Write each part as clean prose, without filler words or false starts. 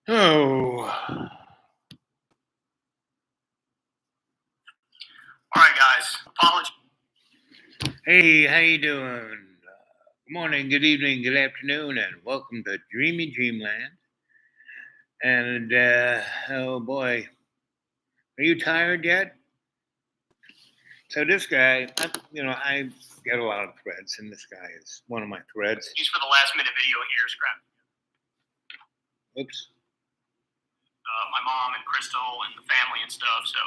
Oh. All right, guys. Apologies. Hey, how you doing? Good morning, good evening, good afternoon, and welcome to Dreamy Dreamland. And oh boy, are you tired yet? So this guy, I get a lot of threads, and this guy is one of my threads. For the last minute video here, scrap. Oops. My mom and Crystal and the family and stuff. So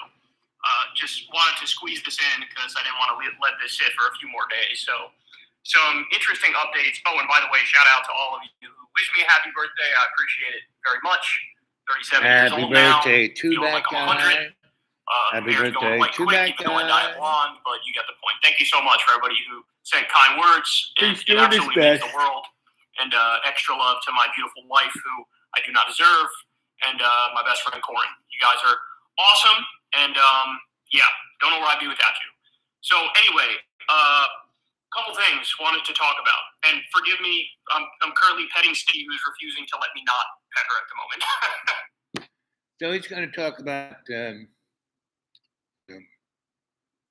just wanted to squeeze this in because I didn't want to let this sit for a few more days. So some interesting updates. Oh, and by the way, shout out to all of you who wish me a happy birthday. I appreciate it very much. 37 years old now. Happy birthday to that guy. Happy birthday to that guy. I die blonde, but you get the point. Thank you so much for everybody who said kind words. It absolutely means the world. And extra love to my beautiful wife, who I do not deserve, and my best friend Corin. You guys are awesome, and don't know where I'd be without you. So anyway, couple things wanted to talk about, and forgive me, I'm currently petting Steve, who's refusing to let me not pet her at the moment. So he's going to talk about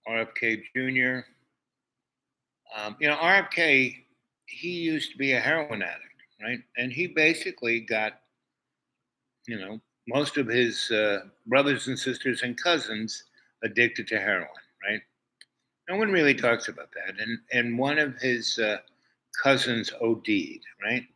RFK Jr. RFK, he used to be a heroin addict, right? And he basically got, most of his brothers and sisters and cousins addicted to heroin, right? No one really talks about that. And one of his cousins OD'd, right?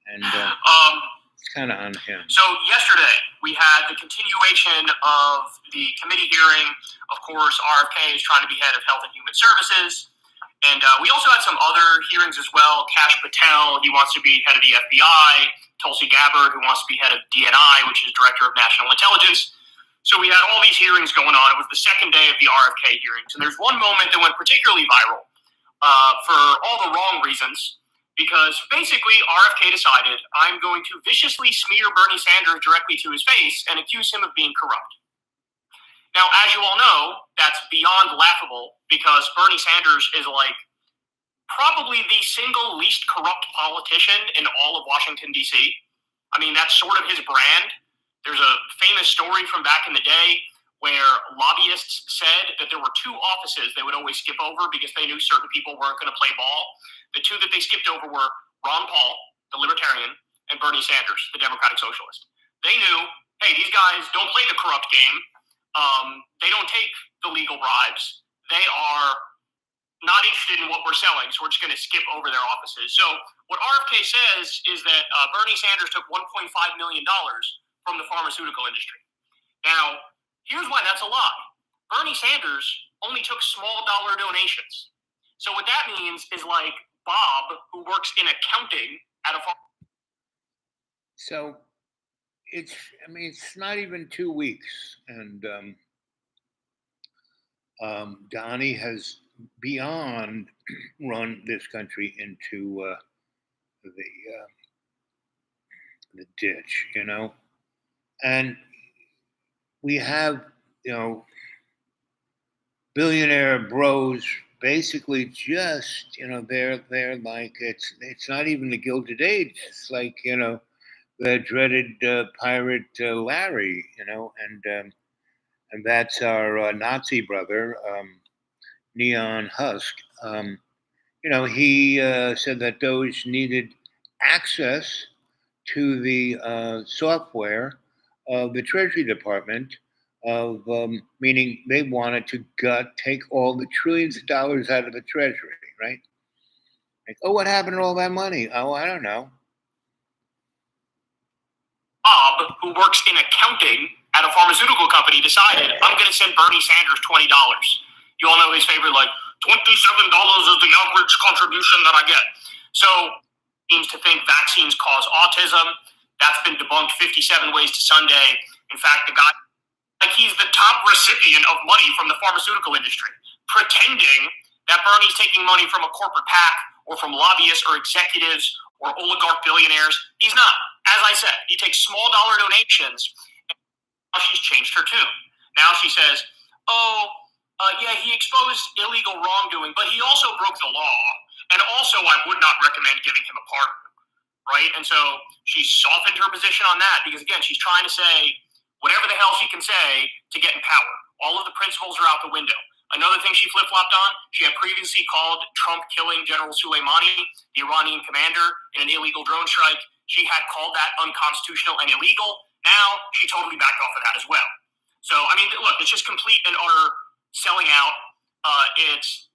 And it's kind of on him. So yesterday, we had the continuation of the committee hearing. Of course, RFK is trying to be head of Health and Human Services. And we also had some other hearings as well. Kash Patel, he wants to be head of the FBI. Tulsi Gabbard, who wants to be head of DNI, which is Director of National Intelligence. So we had all these hearings going on. It was the second day of the RFK hearings. And there's one moment that went particularly viral for all the wrong reasons. Because basically, RFK decided, I'm going to viciously smear Bernie Sanders directly to his face and accuse him of being corrupt. Now, as you all know, that's beyond laughable because Bernie Sanders is probably the single least corrupt politician in all of Washington, D.C. I mean, that's sort of his brand. There's a famous story from back in the day where lobbyists said that there were two offices they would always skip over because they knew certain people weren't going to play ball. The two that they skipped over were Ron Paul, the Libertarian, and Bernie Sanders, the Democratic Socialist. They knew, hey, these guys don't play the corrupt game. They don't take the legal bribes. They are not interested in what we're selling, so we're just going to skip over their offices. So what RFK says is that Bernie Sanders took $1.5 million from the pharmaceutical industry. Now, here's why that's a lie. Bernie Sanders only took small dollar donations. So what that means is Bob, who works in accounting at a farm. So it's not even 2 weeks, and Donnie has beyond run this country into the ditch, and we have billionaire bros basically just they're like it's not even the Gilded Age. It's like the dreaded pirate Larry, and that's our Nazi brother, Neon Husk. He said that those needed access to the software of the Treasury Department, of meaning they wanted to take all the trillions of dollars out of the Treasury, right? Like, oh, what happened to all that money? Oh, I don't know. Bob, who works in accounting at a pharmaceutical company, decided, I'm going to send Bernie Sanders $20. You all know his favorite, $27 is the average contribution that I get. So, seems to think vaccines cause autism. That's been debunked 57 ways to Sunday. In fact, the guy, he's the top recipient of money from the pharmaceutical industry, pretending that Bernie's taking money from a corporate PAC or from lobbyists or executives or oligarch billionaires. He's not. As I said, he takes small dollar donations. Now she's changed her tune. Now she says, he exposed illegal wrongdoing, but he also broke the law. And also, I would not recommend giving him a pardon. right? And so she softened her position on that because, again, she's trying to say whatever the hell she can say to get in power. All of the principles are out the window. Another thing she flip-flopped on, she had previously called Trump killing General Soleimani, the Iranian commander, in an illegal drone strike. She had called that unconstitutional and illegal. Now she totally backed off of that as well. So, I mean, look, it's just complete and utter selling out.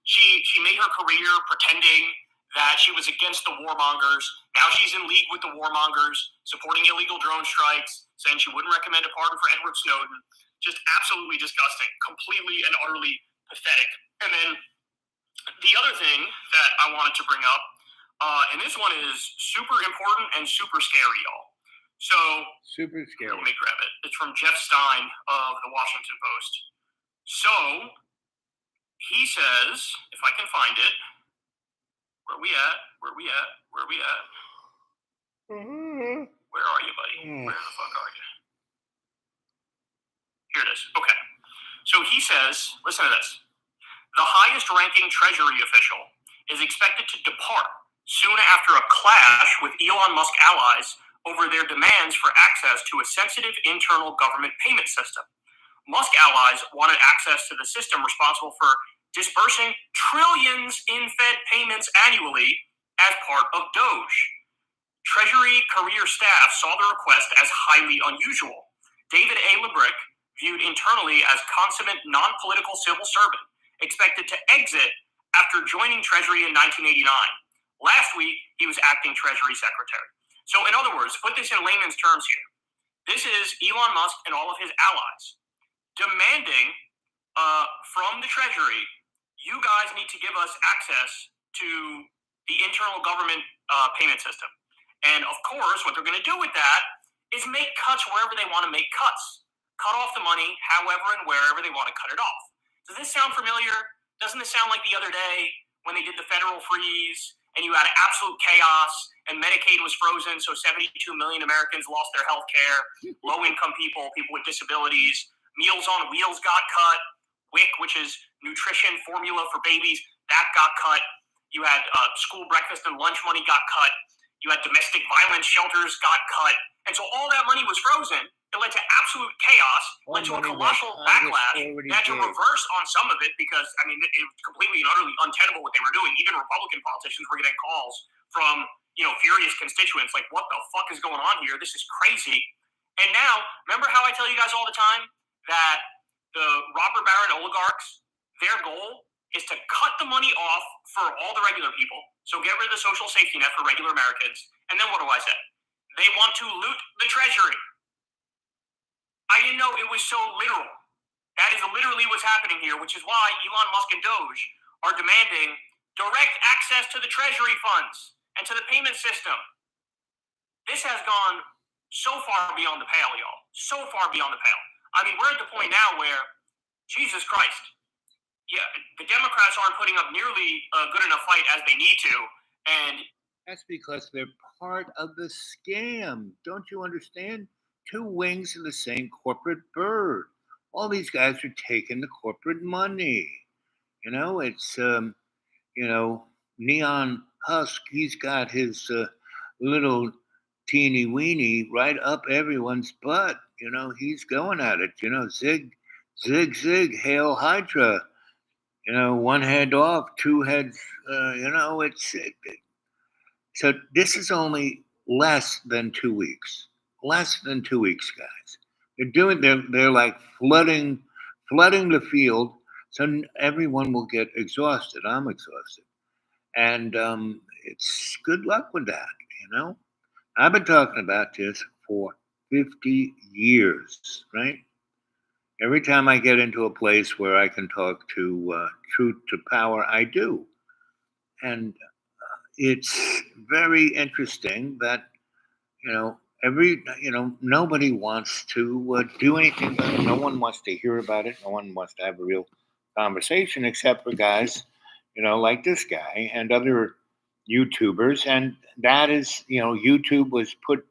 She made her career pretending that she was against the warmongers. Now she's in league with the warmongers, supporting illegal drone strikes, saying she wouldn't recommend a pardon for Edward Snowden. Just absolutely disgusting, completely and utterly pathetic. And then the other thing that I wanted to bring up, and this one is super important and super scary, y'all. So, Super scary. let me grab it. It's from Jeff Stein of the Washington Post. So, he says, if I can find it, where are we at? Where are you, buddy? Where the fuck are you? Here it is. Okay. So he says, listen to this. The highest ranking Treasury official is expected to depart soon after a clash with Elon Musk allies over their demands for access to a sensitive internal government payment system. Musk allies wanted access to the system responsible for disbursing trillions in Fed payments annually as part of Doge. Treasury career staff saw the request as highly unusual. David A. Lebrick, viewed internally as consummate non-political civil servant, expected to exit after joining Treasury in 1989. Last week, he was acting Treasury Secretary. So in other words, put this in layman's terms here. This is Elon Musk and all of his allies demanding from the Treasury, you guys need to give us access to the internal government payment system. And of course, what they're going to do with that is make cuts wherever they want to make cuts. Cut off the money however and wherever they want to cut it off. Does this sound familiar? Doesn't this sound like the other day when they did the federal freeze and you had absolute chaos and Medicaid was frozen, so 72 million Americans lost their health care, low-income people, people with disabilities, Meals on Wheels got cut, WIC, which is nutrition formula for babies, that got cut. You had school breakfast and lunch money got cut. You had domestic violence shelters got cut. And so all that money was frozen. It led to absolute chaos, led to a colossal backlash. They had to reverse on some of it because, I mean, it was completely and utterly untenable what they were doing. Even Republican politicians were getting calls from, furious constituents like, what the fuck is going on here? This is crazy. And now, remember how I tell you guys all the time that the robber baron oligarchs, their goal is to cut the money off for all the regular people. So get rid of the social safety net for regular Americans. And then what do I say? They want to loot the Treasury. I didn't know it was so literal. That is literally what's happening here, which is why Elon Musk and Doge are demanding direct access to the Treasury funds and to the payment system. This has gone so far beyond the pale, y'all. So far beyond the pale. I mean, we're at the point now where, Jesus Christ, the Democrats aren't putting up nearly a good enough fight as they need to. And that's because they're part of the scam. Don't you understand? Two wings of the same corporate bird. All these guys are taking the corporate money. It's, Neon Husk, he's got his little teeny weeny right up everyone's butt. He's going at it. Zig, zig, zig, hail Hydra. One head off, two heads, so this is only less than 2 weeks. Less than 2 weeks, guys. They're like flooding the field, so everyone will get exhausted. I'm exhausted. And it's good luck with that, I've been talking about this for 50 years, right? Every time I get into a place where I can talk to truth to power, I do. And it's very interesting that, nobody wants to do anything about it. No one wants to hear about it. No one wants to have a real conversation except for guys, like this guy and other YouTubers. And that is, YouTube was put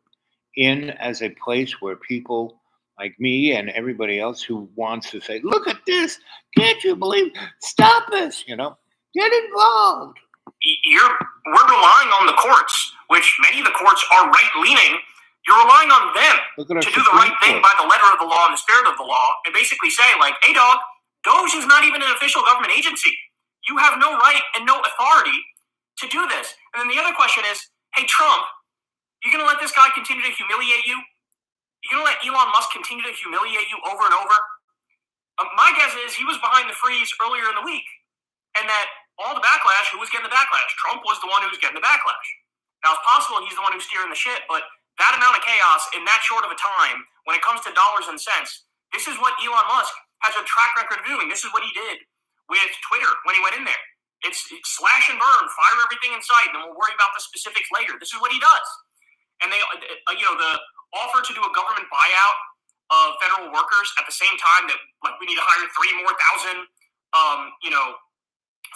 in as a place where people like me and everybody else who wants to say, look at this, can't you believe, stop this, get involved. We're relying on the courts, which many of the courts are right-leaning, you're relying on them to do the right thing by the letter of the law and the spirit of the law, and basically say, like, hey, dog, DOJ is not even an official government agency. You have no right and no authority to do this. And then the other question is, hey, Trump, you going to let this guy continue to humiliate you? You going to let Elon Musk continue to humiliate you over and over? My guess is he was behind the freeze earlier in the week, and that all the backlash, who was getting the backlash? Trump was the one who was getting the backlash. Now, it's possible he's the one who's steering the ship, but that amount of chaos in that short of a time, when it comes to dollars and cents, this is what Elon Musk has a track record of doing. This is what he did with Twitter when he went in there. It's slash and burn, fire everything in sight, and then we'll worry about the specifics later. This is what he does. And they, the offer to do a government buyout of federal workers at the same time that, like, we need to hire 3,000 more,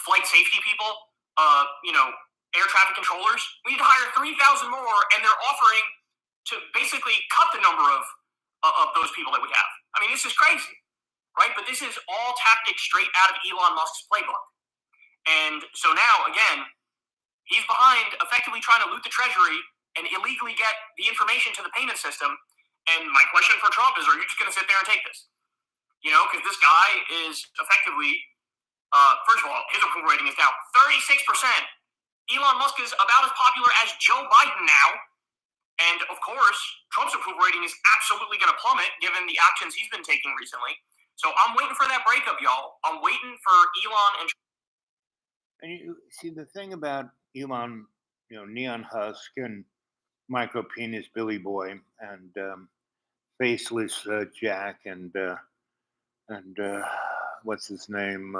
flight safety people, air traffic controllers. We need to hire 3,000 more, and they're offering to basically cut the number of those people that we have. I mean, this is crazy, right? But this is all tactics straight out of Elon Musk's playbook. And so now, again, he's behind effectively trying to loot the treasury and illegally get the information to the payment system. And my question for Trump is, are you just going to sit there and take this? Because this guy is effectively, first of all, his approval rating is down 36%. Elon Musk is about as popular as Joe Biden now. And, of course, Trump's approval rating is absolutely going to plummet given the actions he's been taking recently. So I'm waiting for that breakup, y'all. I'm waiting for Elon and... And you see, the thing about Elon, Neon Husk and Micro Penis Billy Boy and Faceless Jack and what's his name?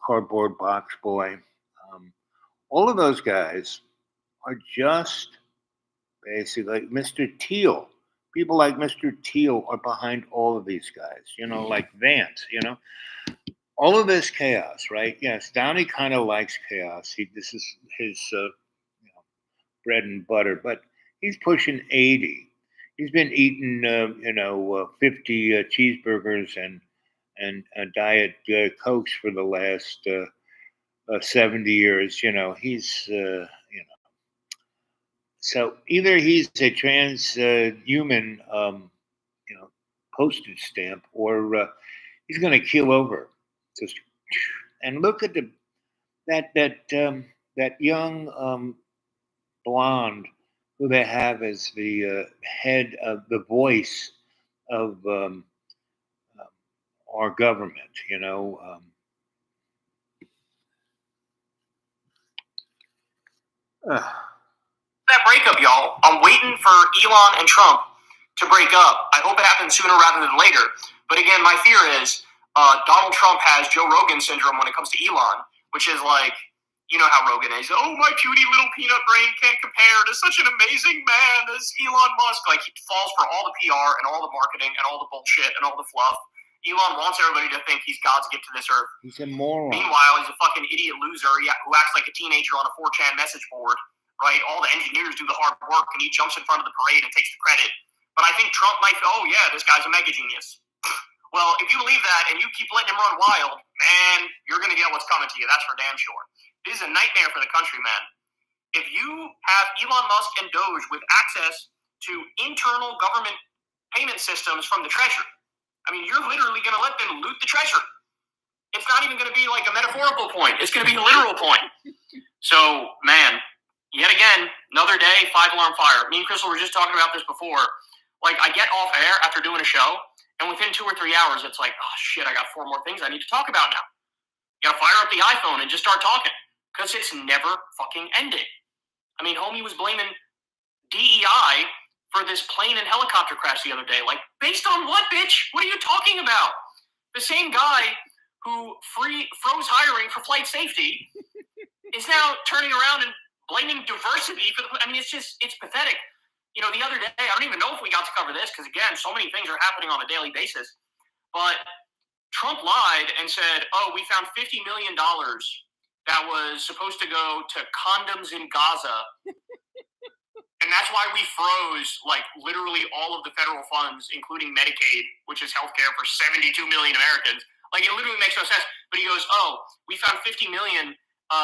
Cardboard Box Boy. All of those guys are just basically like Mr. Thiel. People like Mr. Thiel are behind all of these guys, like Vance, all of this chaos, right? Yes, Downey kind of likes chaos. This is his bread and butter, but he's pushing 80. He's been eating, 50 cheeseburgers and Diet Cokes for the last 70 years. He's, So either he's a transhuman, postage stamp, or he's going to keel over. And look at that young blonde who they have as the head of the voice of our government. That breakup, y'all. I'm waiting for Elon and Trump to break up. I hope it happens sooner rather than later. But again, my fear is Donald Trump has Joe Rogan syndrome when it comes to Elon, which is like, you know how Rogan is. Oh, my puny little peanut brain can't compare to such an amazing man as Elon Musk. Like, he falls for all the PR and all the marketing and all the bullshit and all the fluff. Elon wants everybody to think he's God's gift to this earth. He's a moron. Meanwhile, he's a fucking idiot loser who acts like a teenager on a 4chan message board, right? All the engineers do the hard work, and he jumps in front of the parade and takes the credit. But I think Trump might, this guy's a mega genius. Well, if you believe that and you keep letting him run wild, man, you're going to get what's coming to you. That's for damn sure. This is a nightmare for the country, man. If you have Elon Musk and Doge with access to internal government payment systems from the Treasury, I mean, you're literally going to let them loot the Treasury. It's not even going to be like a metaphorical point. It's going to be a literal point. So, man, yet again, another day, 5-alarm fire. Me and Crystal were just talking about this before. Like, I get off air after doing a show, and within 2 or 3 hours, it's like, oh, shit, I got 4 more things I need to talk about now. You got to fire up the iPhone and just start talking, because it's never fucking ending. I mean, homie was blaming DEI for this plane and helicopter crash the other day. Like, based on what, bitch? What are you talking about? The same guy who froze hiring for flight safety is now turning around and blaming diversity for the... I mean, it's pathetic. The other day, I don't even know if we got to cover this because, again, so many things are happening on a daily basis. But Trump lied and said, we found $50 million that was supposed to go to condoms in Gaza. And that's why we froze, like, literally all of the federal funds, including Medicaid, which is healthcare for 72 million Americans. Like, it literally makes no sense. But he goes, we found $50 million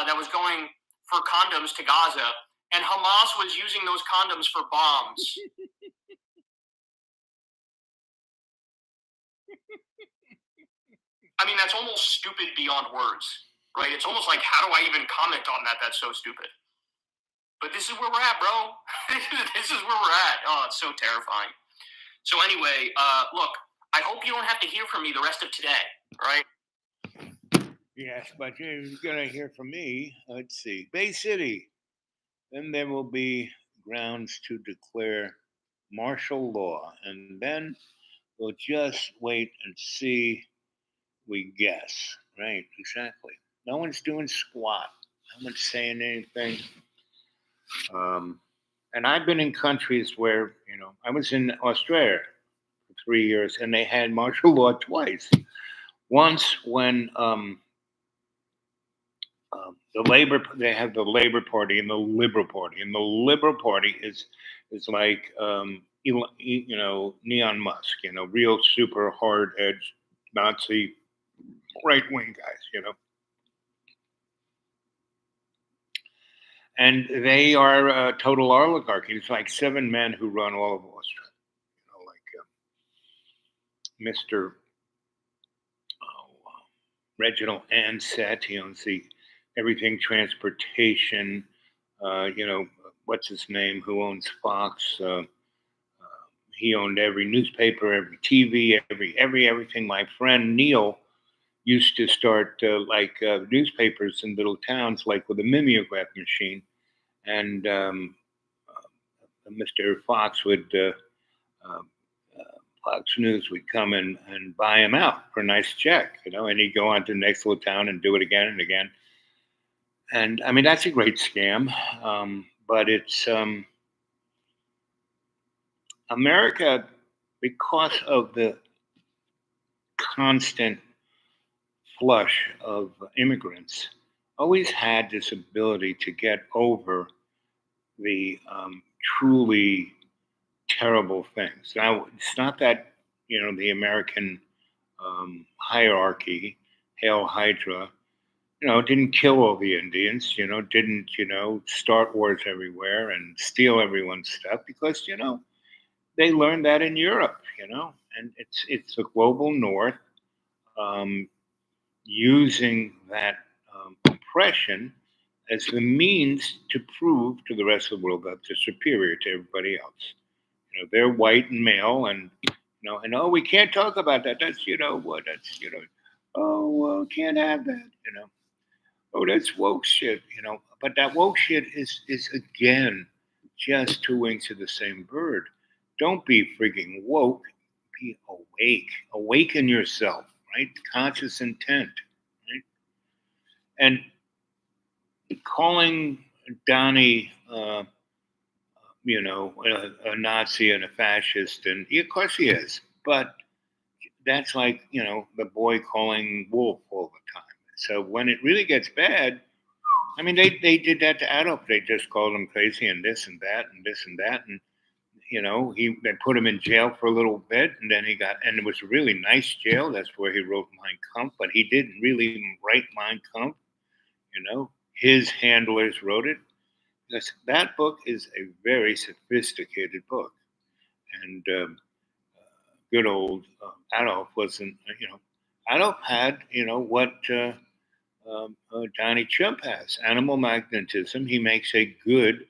that was going for condoms to Gaza, and Hamas was using those condoms for bombs. I mean, that's almost stupid beyond words, right? It's almost like, how do I even comment on that? That's so stupid. But this is where we're at, bro. This is where we're at. Oh, it's so terrifying. So anyway, look, I hope you don't have to hear from me the rest of today, right? Yes, but you're going to hear from me. Let's see. Bay City. Then there will be grounds to declare martial law. And then we'll just wait and see. We guess. Right, exactly. No one's doing squat. No one's saying anything. And I've been in countries where, I was in Australia for 3 years and they had martial law twice. Once when they have the Labor Party and the Liberal Party, and the Liberal Party is like Elon Musk, real super hard edged Nazi right wing guys, and they are a total oligarchy. It's like 7 men who run all of Australia, like Mr. Reginald Ansett. He owns everything transportation. What's his name? Who owns Fox? He owned every newspaper, every TV, everything. My friend Neil used to start newspapers in little towns, like with a mimeograph machine, and Mr. Fox would. Fox News would come and buy him out for a nice check, and he'd go on to the next little town and do it again and again. And I mean, that's a great scam, but it's America, because of the constant flush of immigrants, always had this ability to get over the truly terrible things. Now, it's not that, the American hierarchy, Hail Hydra, didn't kill all the Indians, didn't, start wars everywhere and steal everyone's stuff, because, they learned that in Europe, and it's a global north using that oppression as the means to prove to the rest of the world that they're superior to everybody else. They're white and male, and we can't talk about that. That's can't have that. Oh, that's woke shit. But that woke shit is again just 2 wings of the same bird. Don't be freaking woke. Be awake. Awaken yourself. Right, conscious intent. Right, and calling Donnie. A Nazi and a fascist, and of course he is, but that's like, the boy calling wolf all the time. So when it really gets bad, I mean, they did that to Adolf. They just called him crazy and this and that and this and that. And, they put him in jail for a little bit, and then and it was a really nice jail. That's where he wrote Mein Kampf, but he didn't really write Mein Kampf. His handlers wrote it. Because that book is a very sophisticated book, and good old Adolf wasn't. Adolf had what Donnie Trump has: animal magnetism. He makes a good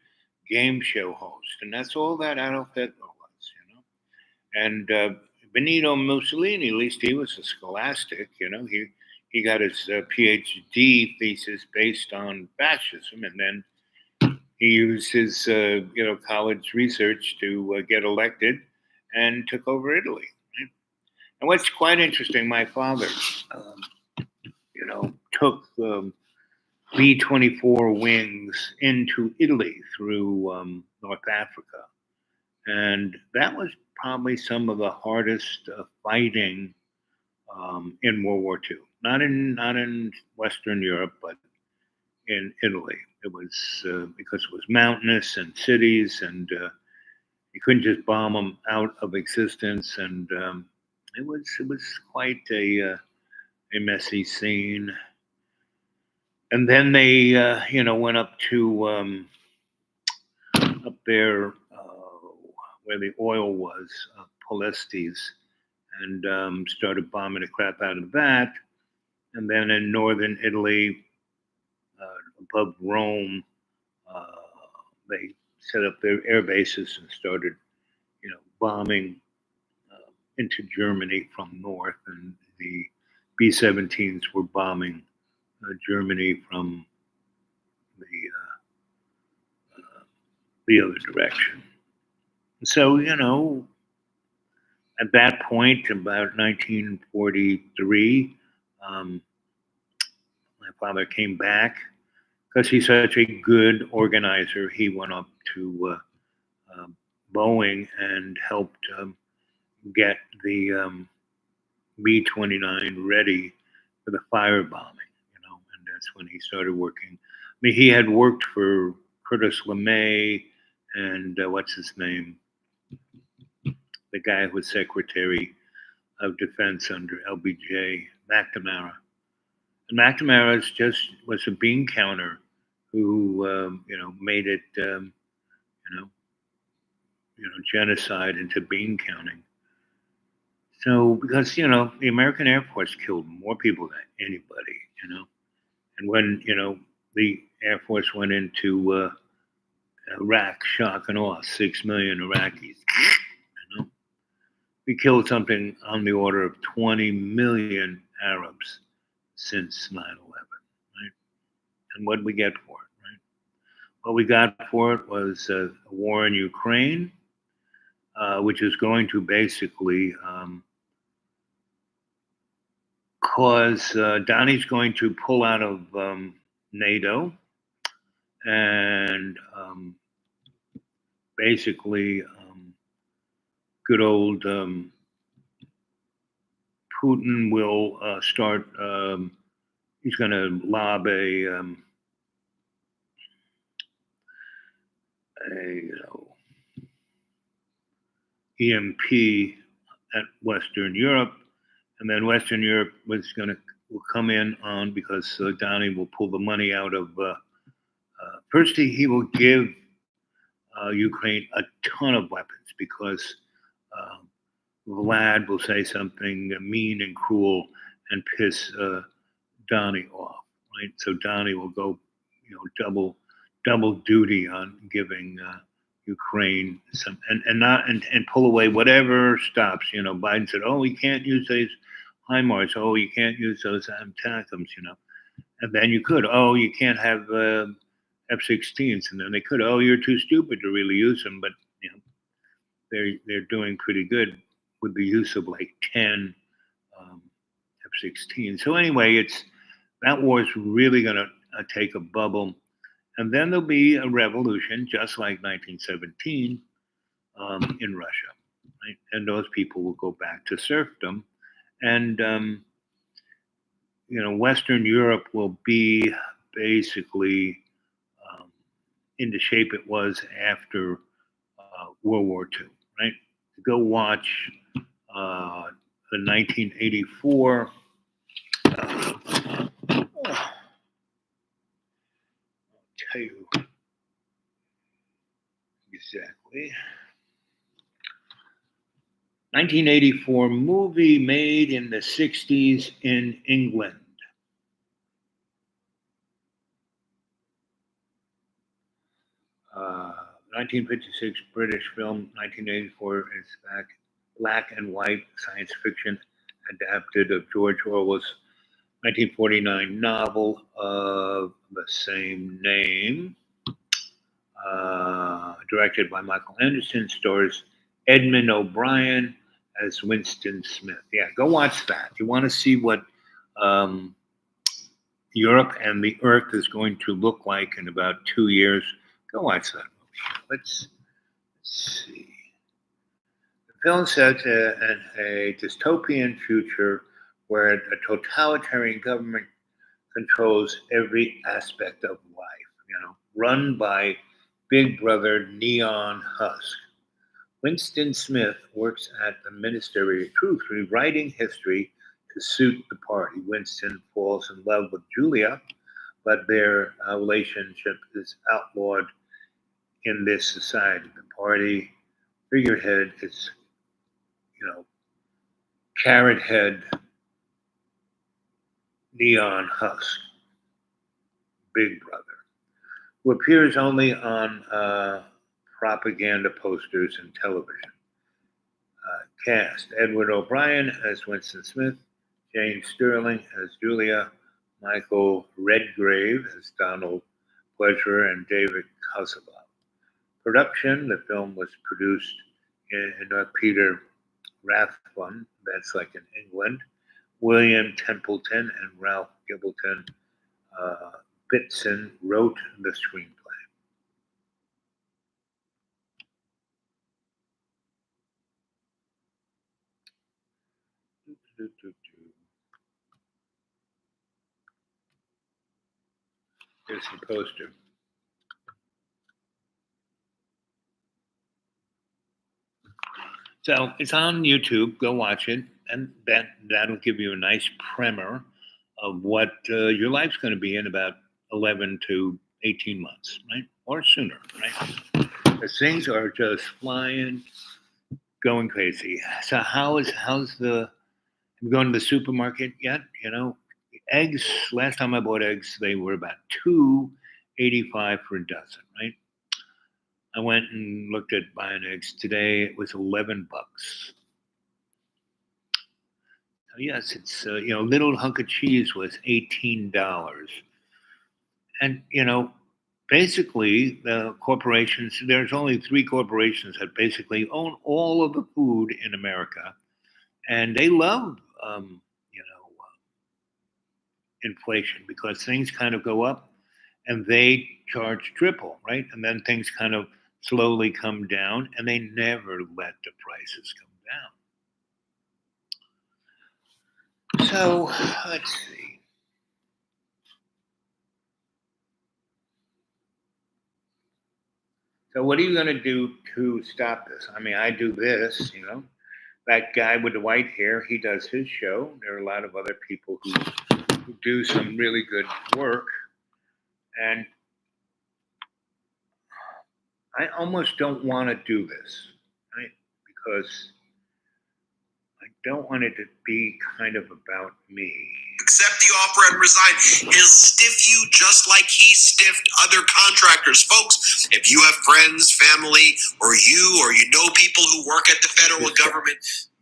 game show host, and that's all that Adolf Hitler was. And Benito Mussolini, at least he was a scholastic. He got his PhD thesis based on fascism, and then he used his, college research to get elected and took over Italy. Right? And what's quite interesting, my father, took B-24 wings into Italy through North Africa, and that was probably some of the hardest fighting in World War II. Not in Western Europe, but in Italy. It was because it was mountainous and cities, and you couldn't just bomb them out of existence. And it was quite a messy scene. And then they, went up to up there where the oil was, Polestes, and started bombing the crap out of that. And then in northern Italy, above Rome, uh, they set up their air bases and started, bombing into Germany from north, and the B-17s were bombing Germany from the the other direction. So, at that point, about 1943, um, my father came back because he's such a good organizer. He went up to Boeing and helped get the B-29 ready for the firebombing, and that's when he started working. I mean, he had worked for Curtis LeMay and what's his name, the guy who was Secretary of Defense under LBJ, McNamara. And McNamara was a bean counter who, made it, genocide into bean counting. So, because, the American Air Force killed more people than anybody, and when, the Air Force went into Iraq, shock and awe, 6 million Iraqis, we killed something on the order of 20 million Arabs since 9/11, right? And what did we get for it, right? What we got for it was a war in Ukraine, which is going to basically cause Donnie's going to pull out of NATO, and basically good old Putin will start. He's going to lob a EMP at Western Europe, and then Western Europe will come in on because Donnie will pull the money out of. First, he will give Ukraine a ton of weapons because Vlad will say something mean and cruel and piss Donnie off, right? So Donnie will go, double duty on giving Ukraine some and pull away whatever stops. Biden said, "Oh, we can't use these HIMARS. Oh, you can't use those ATACMS. And then you could. Oh, you can't have F-16s, and then they could. Oh, you're too stupid to really use them, but they're doing pretty good with the use of like 10 F-16. So anyway, that war is really going to take a bubble, and then there'll be a revolution, just like 1917 in Russia, right? And those people will go back to serfdom, and Western Europe will be basically in the shape it was after World War II, right? Go watch the 1984. I'll tell you exactly. 1984 movie made in the 60s in England. 1956 British film, 1984 is black and white science fiction adapted of George Orwell's 1949 novel of the same name, directed by Michael Anderson, stars Edmund O'Brien as Winston Smith. Yeah, go watch that. You want to see what Europe and the Earth is going to look like in about 2 years, go watch that movie. Let's see. The film sets a dystopian future where a totalitarian government controls every aspect of life, run by Big Brother Neon Husk. Winston Smith works at the Ministry of Truth, rewriting history to suit the party. Winston falls in love with Julia, but their relationship is outlawed in this society. The party figurehead is, carrot head, neon husk, Big Brother, who appears only on propaganda posters and television. Cast: Edward O'Brien as Winston Smith, Jane Sterling as Julia, Michael Redgrave as Donald Pleasure, and David Hasselhoff. Production: the film was produced in Peter Rathbun, that's like in England, William Templeton and Ralph Gibbleton Bitson wrote the screenplay. Here's the poster. So it's on YouTube. Go watch it, and that'll give you a nice primer of what your life's going to be in about 11 to 18 months, right? Or sooner, right? Because things are just flying, going crazy. So how's the? Have you gone to the supermarket yet? Eggs. Last time I bought eggs, they were about $2.85 for a dozen, right? I went and looked at buying eggs today. It was $11. Yes, it's little hunk of cheese was $18, and basically the corporations. There's only three corporations that basically own all of the food in America, and they love inflation because things kind of go up, and they charge triple, right? And then things kind of slowly come down, and they never let the prices come down. So let's see. So what are you going to do to stop this? I mean, I do this, That guy with the white hair, he does his show. There are a lot of other people who do some really good work. And I almost don't want to do this, right? Because I don't want it to be kind of about me. Accept the offer and resign. He'll stiff you just like he stiffed other contractors. Folks, if you have friends, family, or you know people who work at the federal government,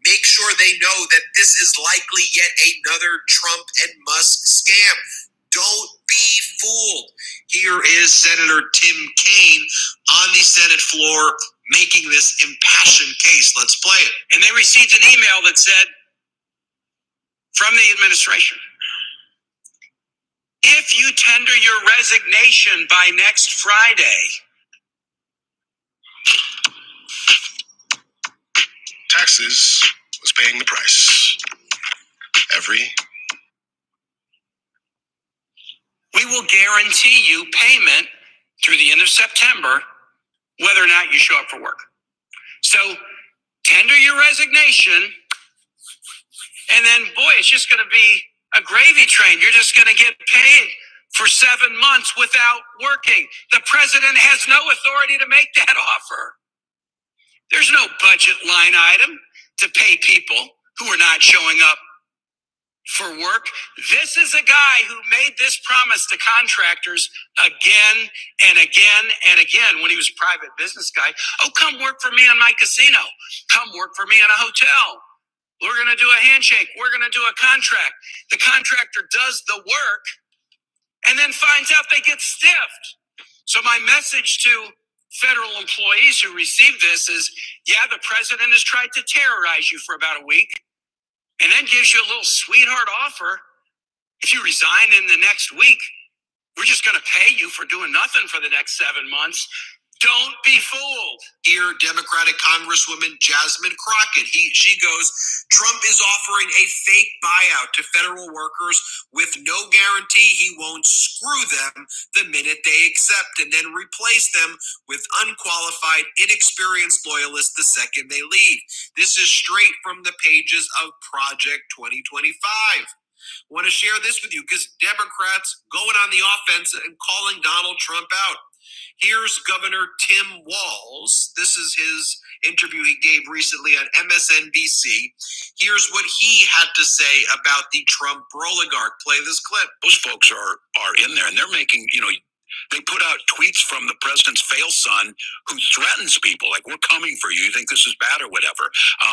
make sure they know that this is likely yet another Trump and Musk scam. Don't be fooled. Here is Senator Tim Kaine on the Senate floor making this impassioned case. Let's play it. And they received an email that said, from the administration, if you tender your resignation by next Friday. Taxes was paying the price. We will guarantee you payment through the end of September, whether or not you show up for work. So tender your resignation, and then, boy, it's just going to be a gravy train. You're just going to get paid for 7 months without working. The president has no authority to make that offer. There's no budget line item to pay people who are not showing up for work. This is a guy who made this promise to contractors again and again and again when he was a private business guy. Oh, come work for me on my casino. Come work for me in a hotel. We're going to do a handshake. We're going to do a contract. The contractor does the work and then finds out they get stiffed. So my message to federal employees who receive this is, yeah, the president has tried to terrorize you for about a week and then gives you a little sweetheart offer. If you resign in the next week, we're just going to pay you for doing nothing for the next 7 months. Don't be fooled. Here, Democratic Congresswoman Jasmine Crockett, she goes, Trump is offering a fake buyout to federal workers with no guarantee he won't screw them the minute they accept and then replace them with unqualified, inexperienced loyalists the second they leave. This is straight from the pages of Project 2025. Want to share this with you because Democrats going on the offense and calling Donald Trump out. Here's Governor Tim Walz. This is his interview he gave recently on MSNBC. Here's what he had to say about the Trump oligarch. Play this clip. Those folks are in there, and they're making, they put out tweets from the president's fail son who threatens people like, we're coming for you. You think this is bad or whatever.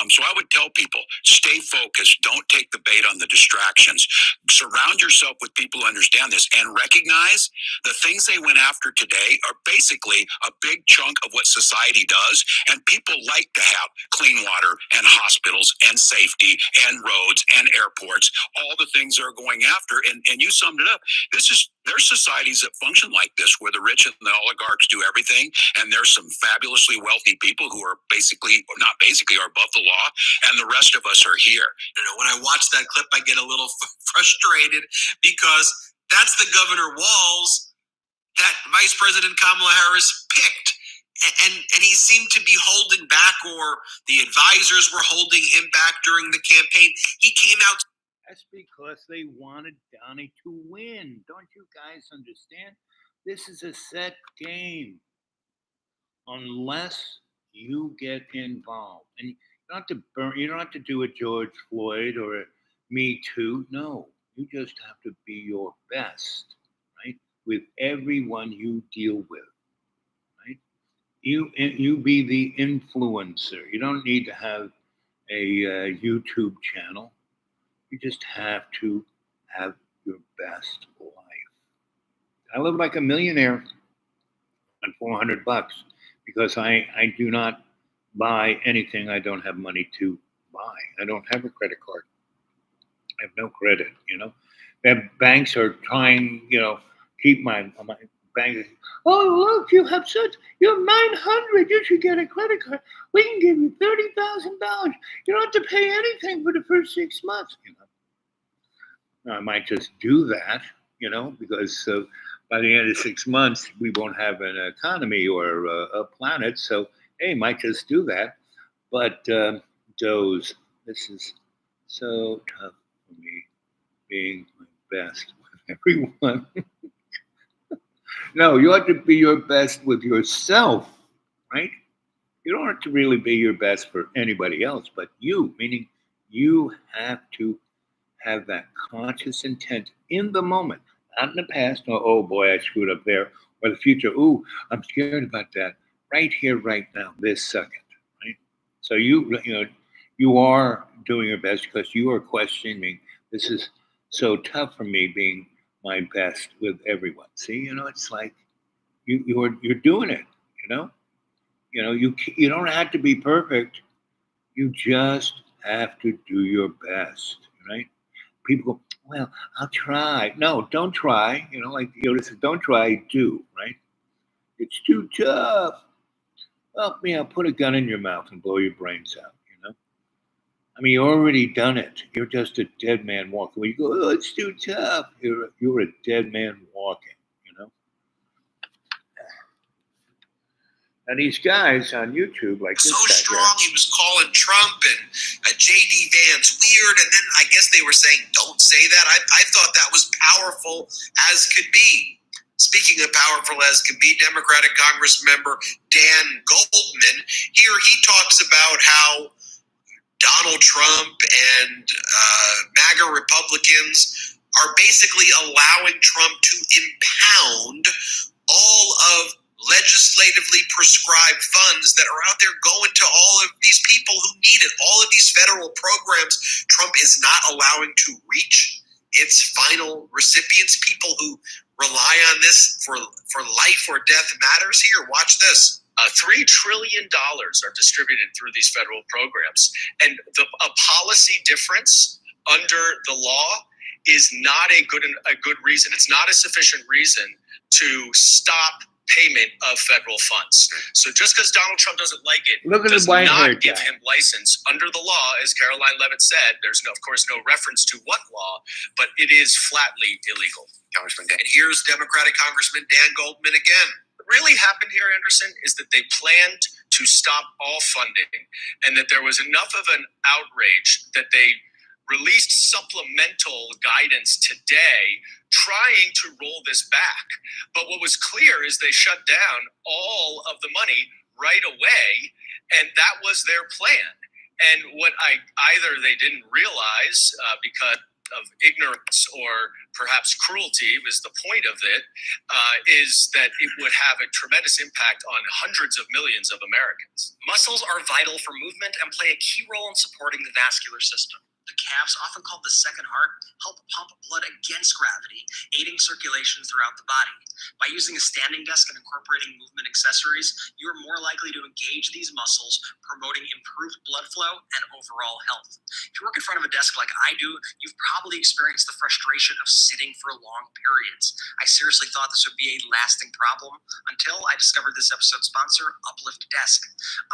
So I would tell people, stay focused. Don't take the bait on the distractions. Surround yourself with people who understand this and recognize the things they went after today are basically a big chunk of what society does. And people like to have clean water and hospitals and safety and roads and airports, all the things they're going after. And you summed it up. There's societies that function like this, where the rich and the oligarchs do everything, and there's some fabulously wealthy people who are are above the law, and the rest of us are here. When I watch that clip, I get a little frustrated because that's the Governor Walz that Vice President Kamala Harris picked. And he seemed to be holding back, or the advisors were holding him back during the campaign. He came out. That's because they wanted Donnie to win. Don't you guys understand? This is a set game. Unless you get involved, and you don't have to do a George Floyd or a Me Too. No, you just have to be your best, right? With everyone you deal with, right? You be the influencer. You don't need to have a YouTube channel. You just have to have your best life. I live like a millionaire on $400 because I do not buy anything I don't have money to buy. I don't have a credit card. I have no credit, And banks are trying, keep my bank. Oh, look, you have 900. You should get a credit card. We can give you $30,000. You don't have to pay anything for the first 6 months, I might just do that, because by the end of 6 months, we won't have an economy or a planet. So, hey, might just do that. But this is so tough for me, being my best with everyone. No, you have to be your best with yourself, right? You don't have to really be your best for anybody else, but you, meaning you have to have that conscious intent in the moment, not in the past. Oh boy, I screwed up there, or the future. Ooh, I'm scared about that. Right here, right now, this second, right? So you are doing your best because you are questioning. This is so tough for me being my best with everyone. See, it's like you're doing it. You don't have to be perfect. You just have to do your best, right? People go, well, I'll try. No, don't try. Like Yoda said, don't try, do, right? It's too tough. Well, put a gun in your mouth and blow your brains out, you already done it. You're just a dead man walking. When you go, oh, it's too tough. You're a dead man walking, And these guys on YouTube, like this so guy strong, he was calling Trump and J.D. Vance weird, and then I guess they were saying, don't say that. I thought that was powerful as could be. Speaking of powerful as could be, Democratic Congress member Dan Goldman, here he talks about how Donald Trump and MAGA Republicans are basically allowing Trump to impound all of legislatively prescribed funds that are out there going to all of these people who need it. All of these federal programs, Trump is not allowing to reach its final recipients, people who rely on this for life or death matters here. Watch this. $3 trillion are distributed through these federal programs. And a policy difference under the law is not a good reason. It's not a sufficient reason to stop payment of federal funds. So just because Donald Trump doesn't like it does not give him license under the law. As Caroline Levitt said, there's of course no reference to what law, but it is flatly illegal. Congressman Dan. And here's Democratic Congressman Dan Goldman again. What really happened here, Anderson, is that they planned to stop all funding, and that there was enough of an outrage that they released supplemental guidance today trying to roll this back. But what was clear is they shut down all of the money right away, and that was their plan. And what either they didn't realize because of ignorance or perhaps cruelty was the point of it, is that it would have a tremendous impact on hundreds of millions of Americans. Muscles are vital for movement and play a key role in supporting the vascular system. The calves, often called the second heart, help pump blood against gravity, aiding circulation throughout the body. By using a standing desk and incorporating movement accessories, you are more likely to engage these muscles, promoting improved blood flow and overall health. If you work in front of a desk like I do, you've probably experienced the frustration of sitting for long periods. I seriously thought this would be a lasting problem until I discovered this episode's sponsor, Uplift Desk.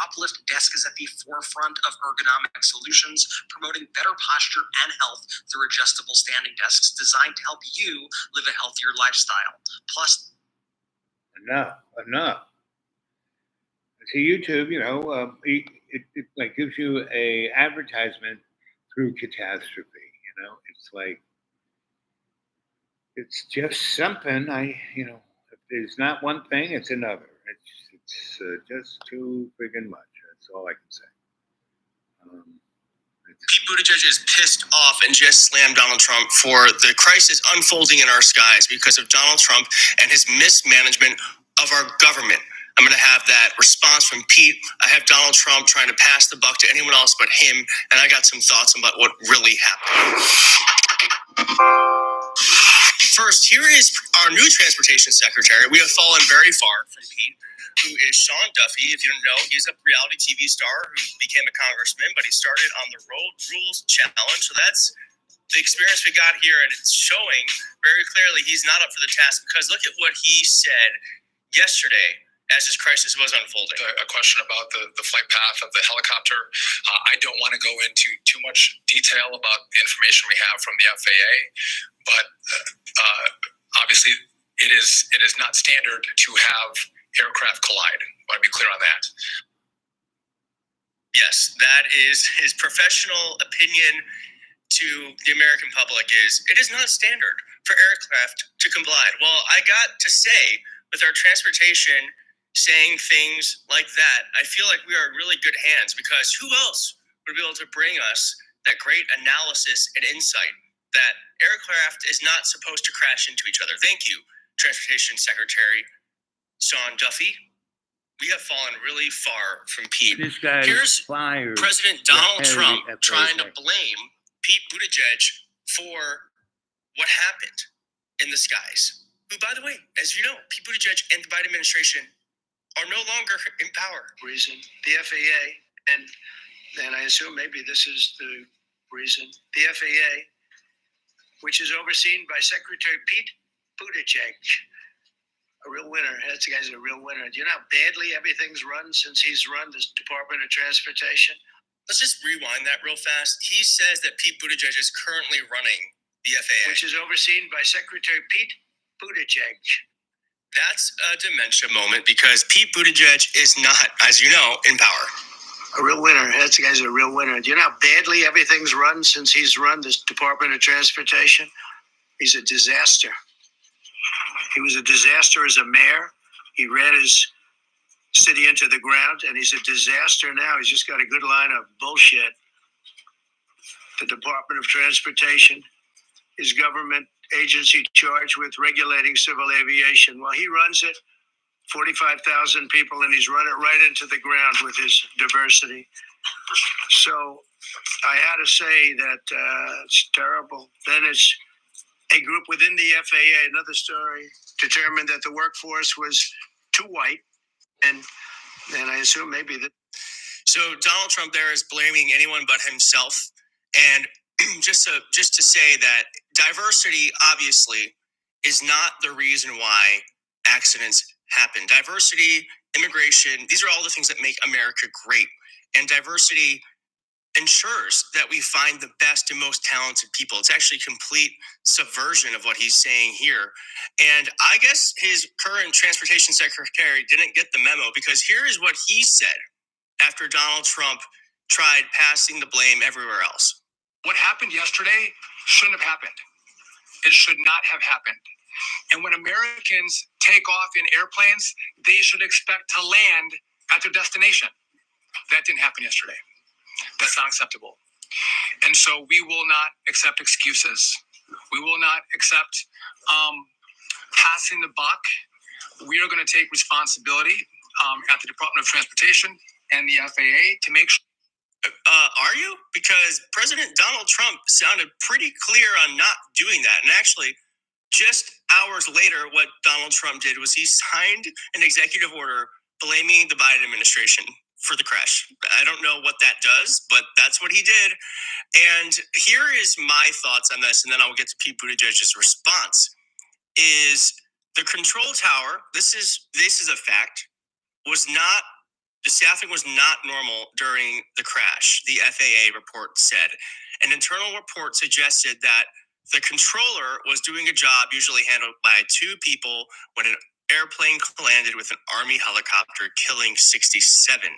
Uplift Desk is at the forefront of ergonomic solutions, promoting better posture and health through adjustable standing desks designed to help you live a healthier lifestyle. Plus, enough. So YouTube, it like gives you a advertisement through catastrophe. It's like, it's just something. If there's not one thing, it's another. It's just too friggin' much. That's all I can say. Pete Buttigieg is pissed off and just slammed Donald Trump for the crisis unfolding in our skies because of Donald Trump and his mismanagement of our government. I'm going to have that response from Pete. I have Donald Trump trying to pass the buck to anyone else but him, and I got some thoughts about what really happened. First, here is our new transportation secretary. We have fallen very far from Pete, who is Sean Duffy. If you don't know, he's a reality TV star who became a congressman, but he started on the Road Rules Challenge. So that's the experience we got here, and it's showing very clearly he's not up for the task, because look at what he said yesterday as this crisis was unfolding. A question about the flight path of the helicopter. I don't want to go into too much detail about the information we have from the FAA, but obviously it is not standard to have aircraft collide. I want to be clear on that. Yes, that is his professional opinion to the American public is it is not standard for aircraft to collide. Well, I got to say, with our transportation saying things like that, I feel like we are in really good hands, because who else would be able to bring us that great analysis and insight that aircraft is not supposed to crash into each other? Thank you, Transportation Secretary Sean Duffy. We have fallen really far from Pete. This guy Here's fired President Donald the Trump FAA. trying to blame Pete Buttigieg for what happened in the skies. Who, by the way, as you know, Pete Buttigieg and the Biden administration are no longer in power. Reason the FAA, and I assume maybe this is the reason the FAA, which is overseen by Secretary Pete Buttigieg, a real winner. That guy's a real winner. Do you know how badly everything's run since he's run this Department of Transportation? Let's just rewind that real fast. He says that Pete Buttigieg is currently running the FAA, which is overseen by Secretary Pete Buttigieg. That's a dementia moment, because Pete Buttigieg is not, as you know, in power. A real winner. That guy's a real winner. Do you know how badly everything's run since he's run this Department of Transportation? He's a disaster. He was a disaster as a mayor. He ran his city into the ground, and he's a disaster now. He's just got a good line of bullshit. The Department of Transportation is government agency charged with regulating civil aviation. Well, he runs it, 45,000 people, and he's run it right into the ground with his diversity. So I had to say that it's terrible. Then it's a group within the FAA, another story, determined that the workforce was too white, and I assume maybe that. So Donald Trump there is blaming anyone but himself, and just to say that diversity obviously is not the reason why accidents happen. Diversity, immigration, these are all the things that make America great. And diversity ensures that we find the best and most talented people. It's actually a complete subversion of what he's saying here. And I guess his current transportation secretary didn't get the memo, because here is what he said after Donald Trump tried passing the blame everywhere else. What happened yesterday shouldn't have happened. It should not have happened. And when Americans take off in airplanes, they should expect to land at their destination. That didn't happen yesterday. That's not acceptable. And so we will not accept excuses. We will not accept passing the buck. We are going to take responsibility at the Department of Transportation and the FAA to make sure. Are you? Because President Donald Trump sounded pretty clear on not doing that. And actually, just hours later, what Donald Trump did was he signed an executive order blaming the Biden administration for the crash. I don't know what that does, but that's what he did. And here is my thoughts on this, and then I'll get to Pete Buttigieg's response. Is the control tower, this is a fact, the staffing was not normal during the crash, the FAA report said. An internal report suggested that the controller was doing a job usually handled by 2 people when an airplane landed with an Army helicopter, killing 67.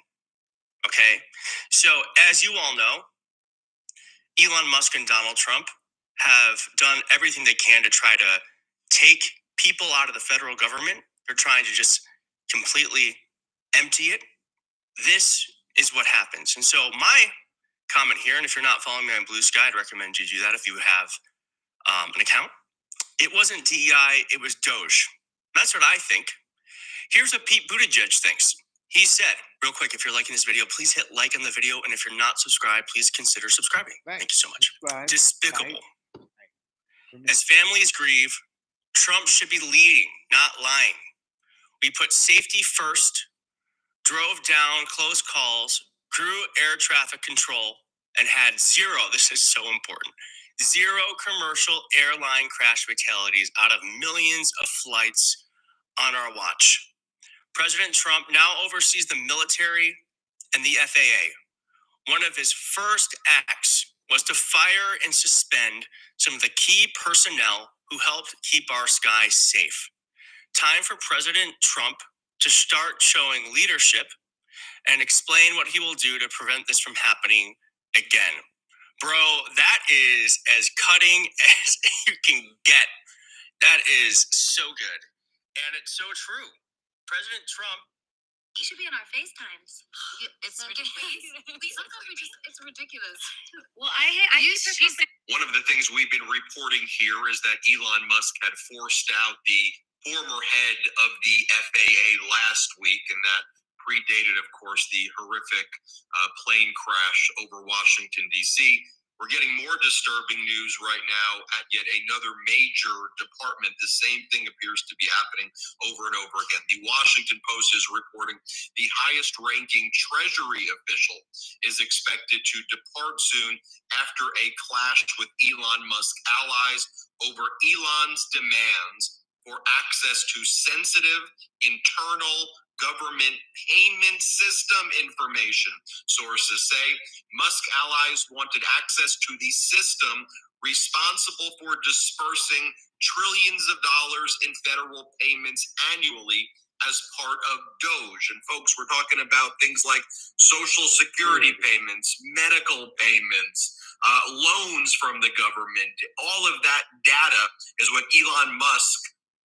Okay? So, as you all know, Elon Musk and Donald Trump have done everything they can to try to take people out of the federal government. They're trying to just completely empty it. This is what happens. And so my comment here, and if you're not following me on Blue Sky, I'd recommend you do that if you have an account. It wasn't DEI, it was Doge. That's what I think. Here's what Pete Buttigieg thinks. He said, real quick, if you're liking this video, please hit like on the video. And if you're not subscribed, please consider subscribing. Right. Thank you so much. Subscribe, Despicable. like. As families grieve, Trump should be leading, not lying. We put safety first, drove down close calls, grew air traffic control, and had zero, this is so important, zero commercial airline crash fatalities out of millions of flights on our watch. President Trump now oversees the military and the FAA. One of his first acts was to fire and suspend some of the key personnel who helped keep our skies safe. Time for President Trump to start showing leadership and explain what he will do to prevent this from happening again. Bro, that is as cutting as you can get. That is so good. And it's so true. President Trump. You should be on our FaceTimes. It's ridiculous. It's ridiculous. Well, One of the things we've been reporting here is that Elon Musk had forced out the former head of the FAA last week, and that predated, of course, the horrific plane crash over Washington, D.C. We're getting more disturbing news right now at yet another major department. The same thing appears to be happening over and over again. The Washington Post is reporting the highest-ranking Treasury official is expected to depart soon after a clash with Elon Musk allies over Elon's demands for access to sensitive internal government payment system information. Sources say Musk allies wanted access to the system responsible for dispersing trillions of dollars in federal payments annually as part of Doge. And folks, we're talking about things like Social Security payments, medical payments, loans from the government. All of that data is what Elon Musk,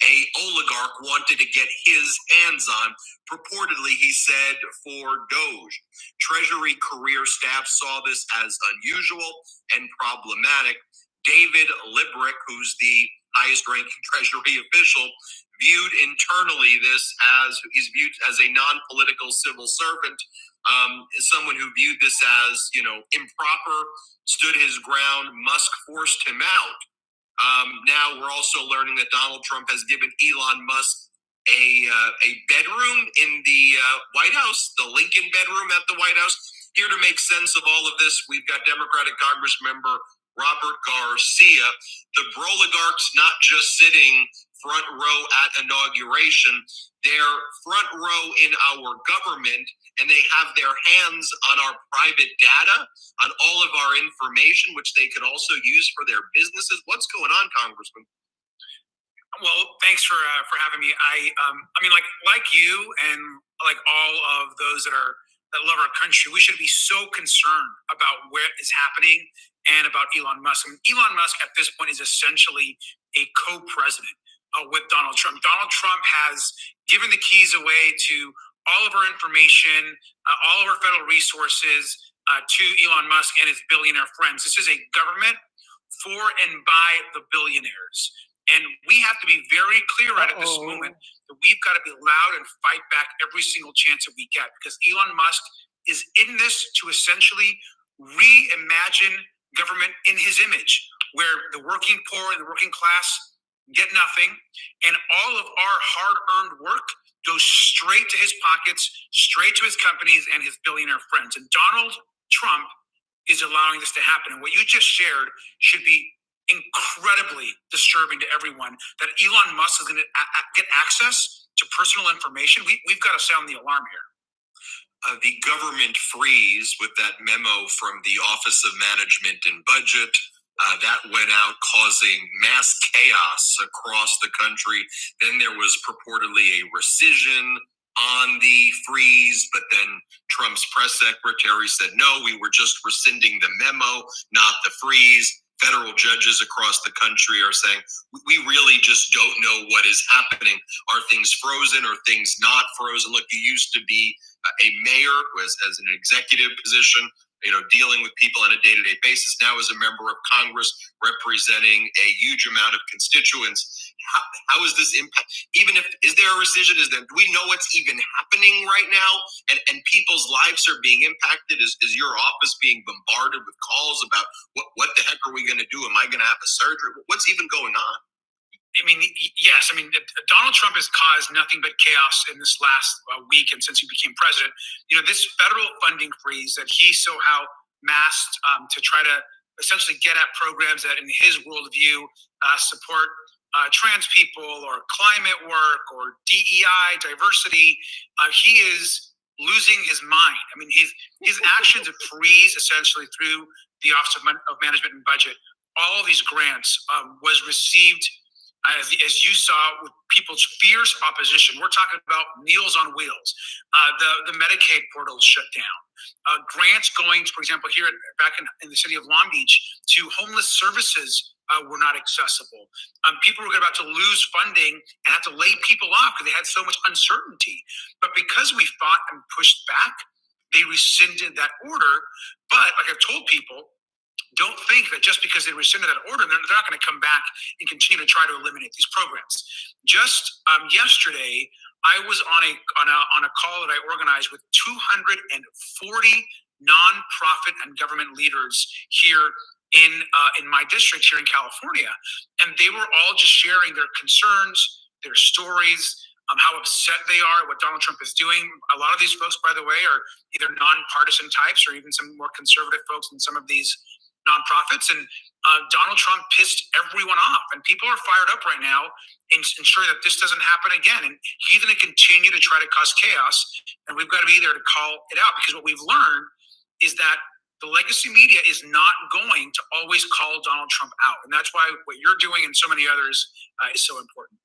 a oligarch, wanted to get his hands on, purportedly, he said, for Doge. Treasury career staff saw this as unusual and problematic. David Librick, who's the highest-ranking Treasury official, viewed internally this as, he's viewed as a non-political civil servant, someone who viewed this as, improper, stood his ground. Musk forced him out. Now we're also learning that Donald Trump has given Elon Musk a bedroom in the White House, the Lincoln bedroom at the White House. Here to make sense of all of this, we've got Democratic Congress member Robert Garcia. The Broligarchs not just sitting front row at inauguration, they're front row in our government, and they have their hands on our private data, on all of our information, which they could also use for their businesses. What's going on, Congressman? Well, thanks for having me. I mean, like you and like all of those that love our country, we should be so concerned about what is happening and about Elon Musk. I mean, Elon Musk at this point is essentially a co-president with Donald Trump. Donald Trump has given the keys away to all of our information, all of our federal resources to Elon Musk and his billionaire friends. This is a government for and by the billionaires. And we have to be very clear right at this moment that we've got to be loud and fight back every single chance that we get, because Elon Musk is in this to essentially reimagine government in his image, where the working poor and the working class get nothing, and all of our hard-earned work goes straight to his pockets, straight to his companies and his billionaire friends. And Donald Trump is allowing this to happen. And what you just shared should be incredibly disturbing to everyone, that Elon Musk is going to get access to personal information. We've got to sound the alarm here. The government freeze with that memo from the Office of Management and Budget, that went out causing mass chaos across the country. Then there was purportedly a rescission on the freeze, but then Trump's press secretary said, no, we were just rescinding the memo, not the freeze. Federal judges across the country are saying, we really just don't know what is happening. Are things frozen or things not frozen? Look, you used to be a mayor who has an executive position, dealing with people on a day-to-day basis. Now as a member of Congress representing a huge amount of constituents. How is this impact? Is there a rescission? Do we know what's even happening right now? And people's lives are being impacted? Is your office being bombarded with calls about what the heck are we going to do? Am I going to have a surgery? What's even going on? I mean, yes. I mean, Donald Trump has caused nothing but chaos in this last week and since he became president. This federal funding freeze that he somehow masked to try to essentially get at programs that, in his worldview, support trans people or climate work or DEI, diversity. He is losing his mind. I mean, his actions of freeze essentially through the Office of Management and Budget, all of these grants was received, as you saw, with people's fierce opposition. We're talking about Meals on Wheels, the Medicaid portal shut down, grants going, for example, here back in the city of Long Beach, to homeless services were not accessible. People were about to lose funding and have to lay people off because they had so much uncertainty. But because we fought and pushed back, they rescinded that order. But like I've told people, don't think that just because they rescinded that order, they're not going to come back and continue to try to eliminate these programs. Just yesterday, I was on a call that I organized with 240 nonprofit and government leaders here in my district here in California, and they were all just sharing their concerns, their stories, how upset they are at what Donald Trump is doing. A lot of these folks, by the way, are either nonpartisan types or even some more conservative folks in some of these nonprofits, and Donald Trump pissed everyone off, and people are fired up right now in ensuring that this doesn't happen again. And he's going to continue to try to cause chaos, and we've got to be there to call it out, because what we've learned is that the legacy media is not going to always call Donald Trump out, and that's why what you're doing and so many others is so important.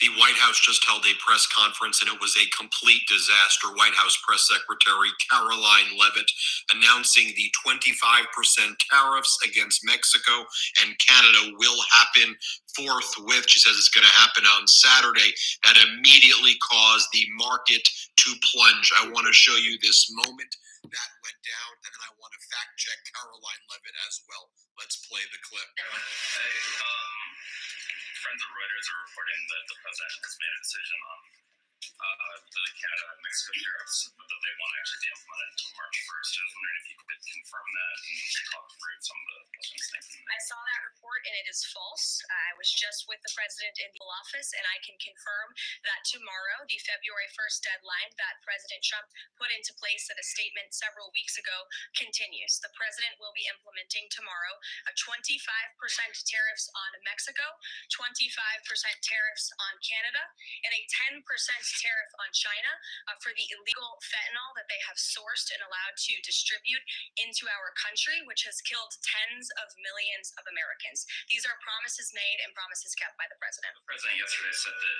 The White House just held a press conference, and it was a complete disaster. White House Press Secretary Caroline Leavitt announcing the 25% tariffs against Mexico and Canada will happen forthwith. She says it's going to happen on Saturday. That immediately caused the market to plunge. I want to show you this moment that went down, and then I want to fact check Caroline Leavitt as well. Let's play the clip. Friends of Reuters are reporting that the president has made a decision on the Canada and Mexico tariffs, but that they won't actually be implemented until March 1st. I was wondering if you could confirm that and talk through some of the president's thinking. I saw that report and it is false. I was just with the president in the office, and I can confirm that tomorrow, the February 1st deadline that President Trump put into place in a statement several weeks ago continues. The president will be implementing tomorrow a 25% tariffs on Mexico, 25% tariffs on Canada, and a 10% tariff on China for the illegal fentanyl that they have sourced and allowed to distribute into our country, which has killed tens of millions of Americans. These are promises made and promises kept by the president. The president yesterday said that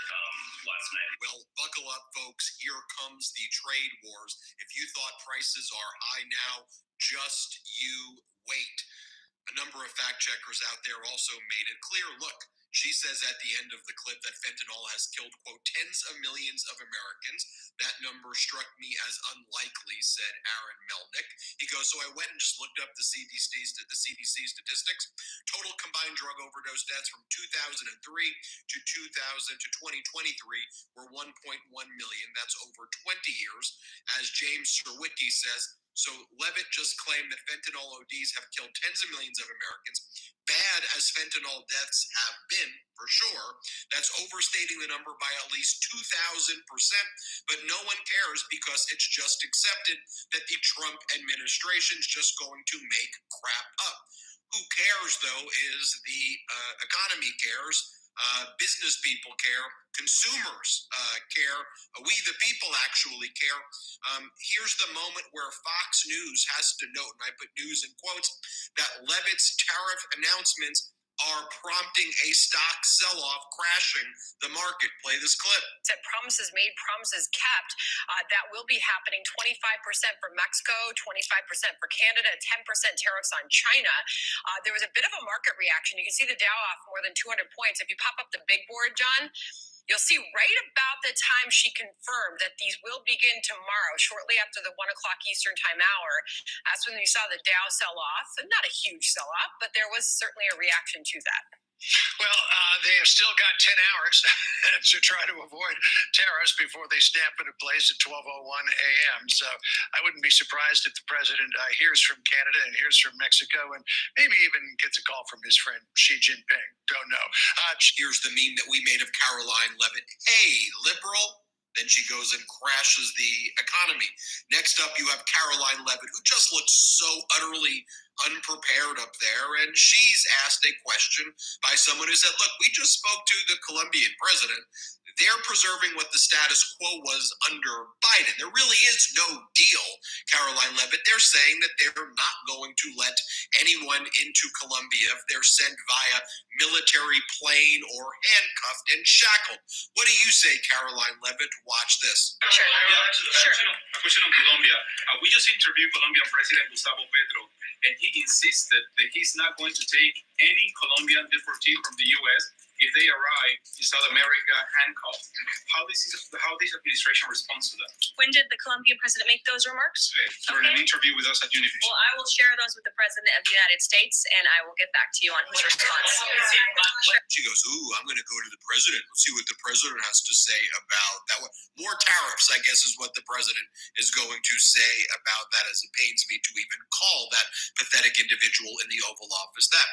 last night. Well, buckle up, folks. Here comes the trade wars. If you thought prices are high now, just you wait. A number of fact checkers out there also made it clear. Look, she says at the end of the clip that fentanyl has killed, quote, tens of millions of Americans. That number struck me as unlikely, said Aaron Melnick. He goes, so I went and just looked up the CDC statistics. Total combined drug overdose deaths from 2003 to 2023 were 1.1 million. That's over 20 years. As James Serwicki says, so Levitt just claimed that fentanyl ODs have killed tens of millions of Americans. Bad as fentanyl deaths have been, for sure, that's overstating the number by at least 2,000%. But no one cares because it's just accepted that the Trump administration's just going to make crap up. Who cares, though, is the economy cares. Business people care, consumers care, we the people actually care. Here's the moment where Fox News has to note, and I put news in quotes, that Levitt's tariff announcements are prompting a stock sell-off, crashing the market. Play this clip. Said promises made, promises kept. That will be happening. 25% for Mexico, 25% for Canada, 10% tariffs on China. There was a bit of a market reaction. You can see the Dow off more than 200 points. If you pop up the big board, John, you'll see right about the time she confirmed that these will begin tomorrow, shortly after the 1 o'clock Eastern time hour. That's when you saw the Dow sell off. Not a huge sell off, but there was certainly a reaction to that. Well, they have still got 10 hours to try to avoid tariffs before they snap into place at 12:01 a.m. So I wouldn't be surprised if the president hears from Canada and hears from Mexico and maybe even gets a call from his friend Xi Jinping. Don't know. Here's the meme that we made of Caroline Levitt. Hey, liberal. Then she goes and crashes the economy. Next up, you have Caroline Levitt, who just looks so utterly unprepared up there. And she's asked a question by someone who said, look, we just spoke to the Colombian president. They're preserving what the status quo was under Biden. There really is no deal, Caroline Levitt. They're saying that they're not going to let anyone into Colombia if they're sent via military plane or handcuffed and shackled. What do you say, Caroline Levitt? Watch this. Sure. A question on Colombia. We just interviewed Colombian President Gustavo Petro, and he insisted that he's not going to take any Colombian deportee from the U.S. if they arrive in South America handcuffed. How this administration responds to that? When did the Colombian president make those remarks? Today, during an interview with us at Univision. Well, I will share those with the president of the United States, and I will get back to you on his response. She goes, ooh, I'm going to go to the president. Let's see what the president has to say about that one. More tariffs, I guess, is what the president is going to say about that, as it pains me to even call that pathetic individual in the Oval Office that.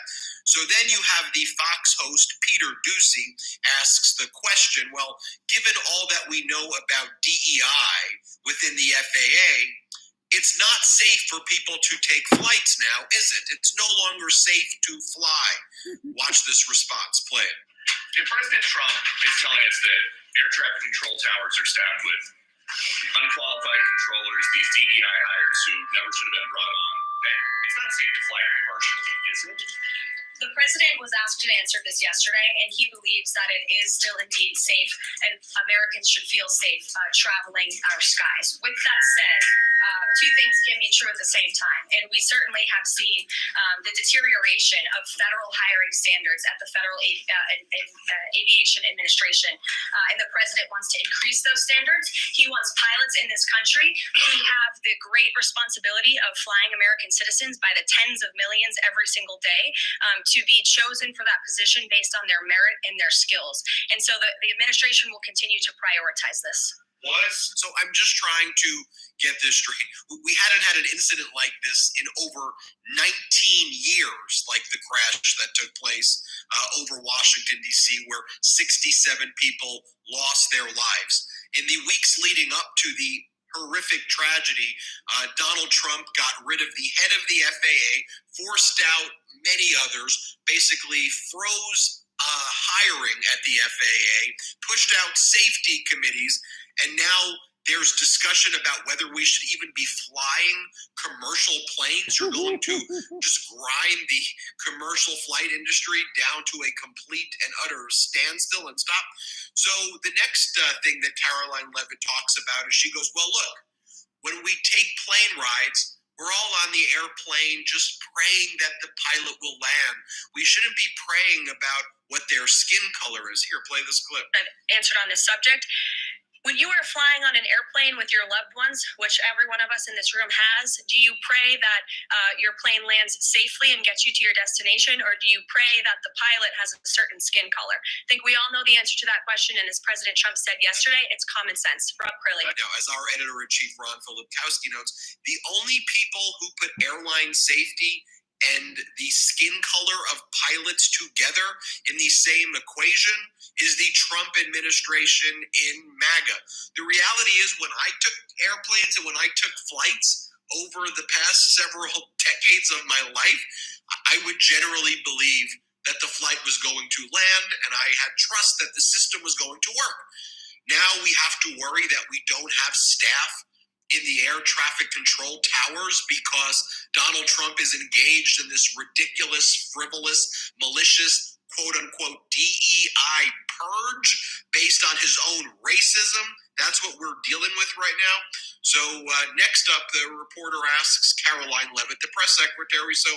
So then you have the Fox host, Peter Doocy, asks the question, well, given all that we know about DEI within the FAA, it's not safe for people to take flights now, is it? It's no longer safe to fly. Watch this response. Play it. President Trump is telling us that air traffic control towers are staffed with unqualified controllers, these DEI hires who never should have been brought on. And it's not safe to fly commercially, is it? The president was asked and answered this yesterday, and he believes that it is still indeed safe, and Americans should feel safe traveling our skies. With that said, two things can be true at the same time, and we certainly have seen the deterioration of federal hiring standards at the Federal Aviation Administration, and the president wants to increase those standards. He wants pilots in this country who have the great responsibility of flying American citizens by the tens of millions every single day to be chosen for that position based on their merit and their skills. And so the administration will continue to prioritize this. So I'm just trying to get this straight. We hadn't had an incident like this in over 19 years, like the crash that took place over Washington, D.C., where 67 people lost their lives. In the weeks leading up to the horrific tragedy, Donald Trump got rid of the head of the FAA, forced out many others, basically froze hiring at the FAA, pushed out safety committees, There's discussion about whether we should even be flying commercial planes. You're going to just grind the commercial flight industry down to a complete and utter standstill and stop. So the next thing that Caroline Levitt talks about is she goes, well, look, when we take plane rides, we're all on the airplane just praying that the pilot will land. We shouldn't be praying about what their skin color is. Here, play this clip. I've answered on this subject. When you are flying on an airplane with your loved ones, which every one of us in this room has, do you pray that your plane lands safely and gets you to your destination, or do you pray that the pilot has a certain skin color? I think we all know the answer to that question, and as President Trump said yesterday, it's common sense. Rob Crilly. Now, as our editor-in-chief, Ron Filipkowski, notes, the only people who put airline safety and the skin color of pilots together in the same equation is the Trump administration in MAGA. The reality is, when I took airplanes and when I took flights over the past several decades of my life, I would generally believe that the flight was going to land, and I had trust that the system was going to work. Now we have to worry that we don't have staff in the air traffic control towers because Donald Trump is engaged in this ridiculous, frivolous, malicious, quote-unquote DEI purge based on his own racism. That's what we're dealing with right now. So next up, the reporter asks Caroline Levitt, the press secretary, so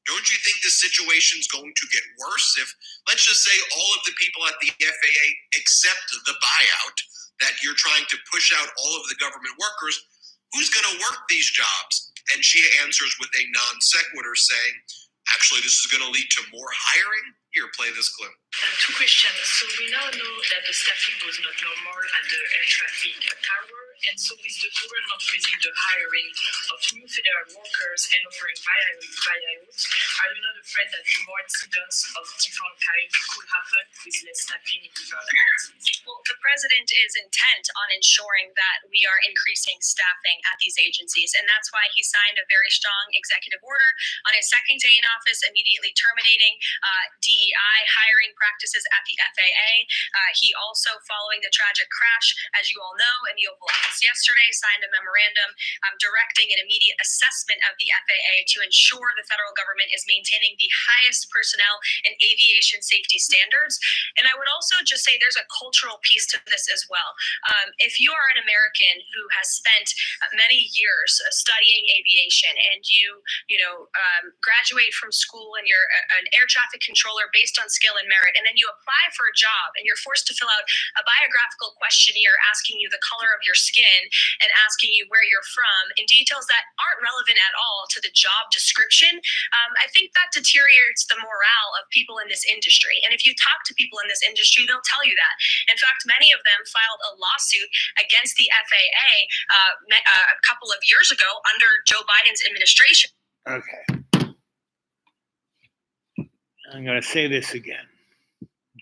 don't you think the situation's going to get worse if, let's just say, all of the people at the FAA accept the buyout, that you're trying to push out all of the government workers? Who's going to work these jobs? And she answers with a non sequitur saying, actually, this is going to lead to more hiring. Here, play this clip. Two questions. So we now know that the staffing was not normal at the air traffic tower, and so with the government freezing the hiring of new federal workers and offering buyouts, are you not afraid that more incidents of different kinds could happen with less staffing in different agencies? Well, the president is intent on ensuring that we are increasing staffing at these agencies, and that's why he signed a very strong executive order on his second day in office, immediately terminating DEI hiring practices at the FAA. He also, following the tragic crash, as you all know, in the Oval Office yesterday, signed a memorandum directing an immediate assessment of the FAA to ensure the federal government is maintaining the highest personnel and aviation safety standards. And I would also just say there's a cultural piece to this as well. If you are an American who has spent many years studying aviation, and you graduate from school and you're an air traffic controller based on skill and merit, and then you apply for a job and you're forced to fill out a biographical questionnaire asking you the color of your skin and asking you where you're from in details that aren't relevant at all to the job description, I think that deteriorates the morale of people in this industry. And if you talk to people in this industry, they'll tell you that. In fact, many of them filed a lawsuit against the FAA a couple of years ago under Joe Biden's administration. Okay. I'm going to say this again.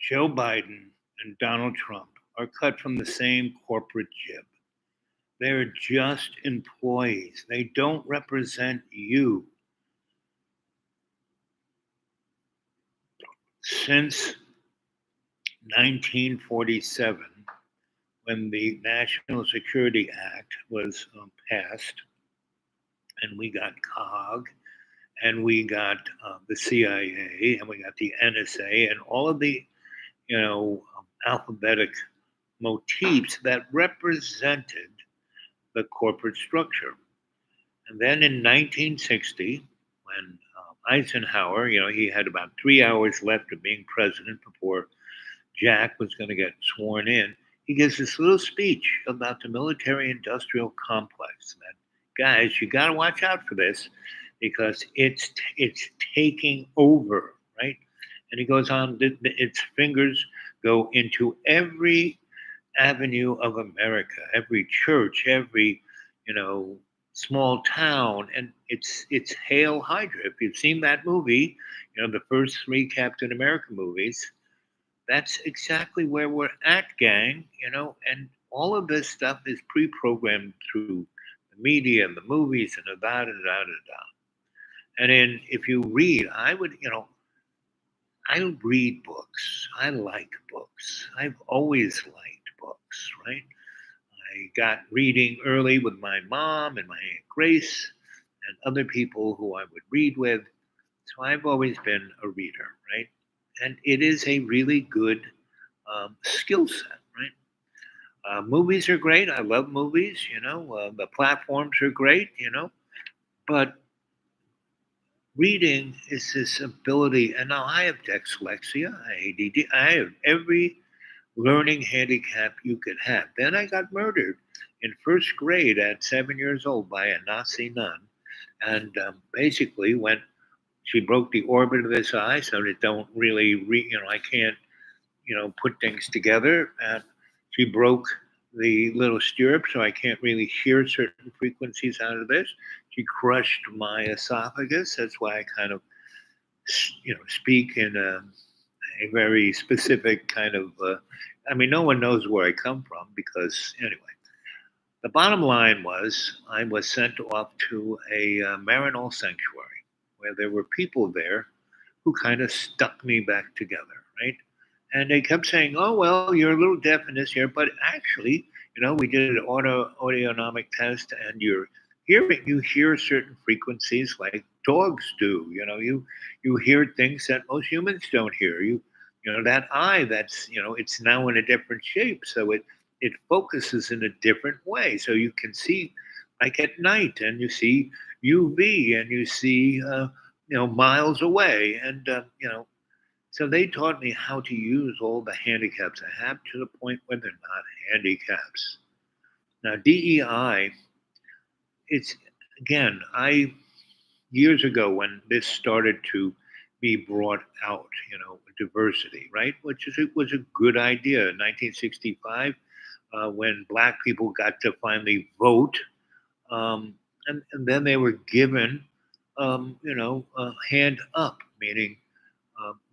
Joe Biden and Donald Trump are cut from the same corporate jib. They're just employees. They don't represent you. Since 1947, when the National Security Act was passed, and we got COG, and we got the CIA, and we got the NSA, and all of the, alphabetic motifs that represented the corporate structure. And then in 1960, when Eisenhower, he had about 3 hours left of being president before Jack was going to get sworn in, he gives this little speech about the military-industrial complex. That, guys, you got to watch out for this, because it's taking over, right? And he goes on, its fingers go into every avenue of America, every church, every, small town, and it's Hail Hydra. If you've seen that movie, the first 3 Captain America movies, that's exactly where we're at, gang, and all of this stuff is pre-programmed through the media and the movies and da-da-da-da-da. And then if you read, I read books. I like books. I've always liked books, right? I got reading early with my mom and my Aunt Grace and other people who I would read with. So I've always been a reader, right? And it is a really good skill set, right? Movies are great. I love movies, the platforms are great, but reading is this ability. And now I have dyslexia, ADD, I have every learning handicap you could have. Then I got murdered in first grade at 7 years old by a Nazi nun. And basically, when she broke the orbit of this eye, so that don't really, I can't, put things together. And she broke the little stirrup, so I can't really hear certain frequencies out of this. She crushed my esophagus. That's why I kind of, speak in a very specific kind of. No one knows where I come from because anyway. The bottom line was I was sent off to a Marinol sanctuary where there were people there who kind of stuck me back together, right? And they kept saying, "Oh well, you're a little deaf in this here, but actually, we did an audionomic test, and you're hearing. You hear certain frequencies like dogs do. You hear things that most humans don't hear. That eye. That's it's now in a different shape, so it focuses in a different way. So you can see, like at night, and you see UV, and you see, miles away, and So they taught me how to use all the handicaps I have to the point where they're not handicaps. Now DEI, it's again, years ago when this started to be brought out, diversity, right? It was a good idea in 1965 when Black people got to finally vote, and then they were given, a hand up, meaning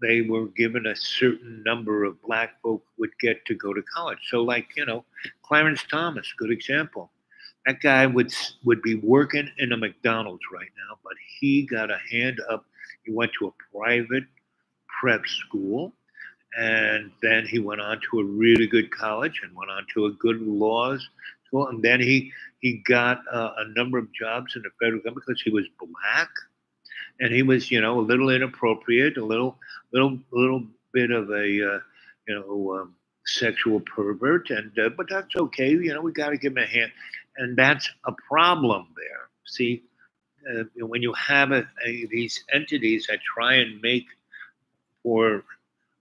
they were given a certain number of Black folk would get to go to college. So, like Clarence Thomas, good example. That guy would be working in a McDonald's right now, but he got a hand up. He went to a private prep school, and then he went on to a really good college and went on to a good law school, and then he got a number of jobs in the federal government because he was Black, and he was a little inappropriate, a little bit of a sexual pervert, and but that's okay. We got to give him a hand, and that's a problem there. See, when you have these entities that try and make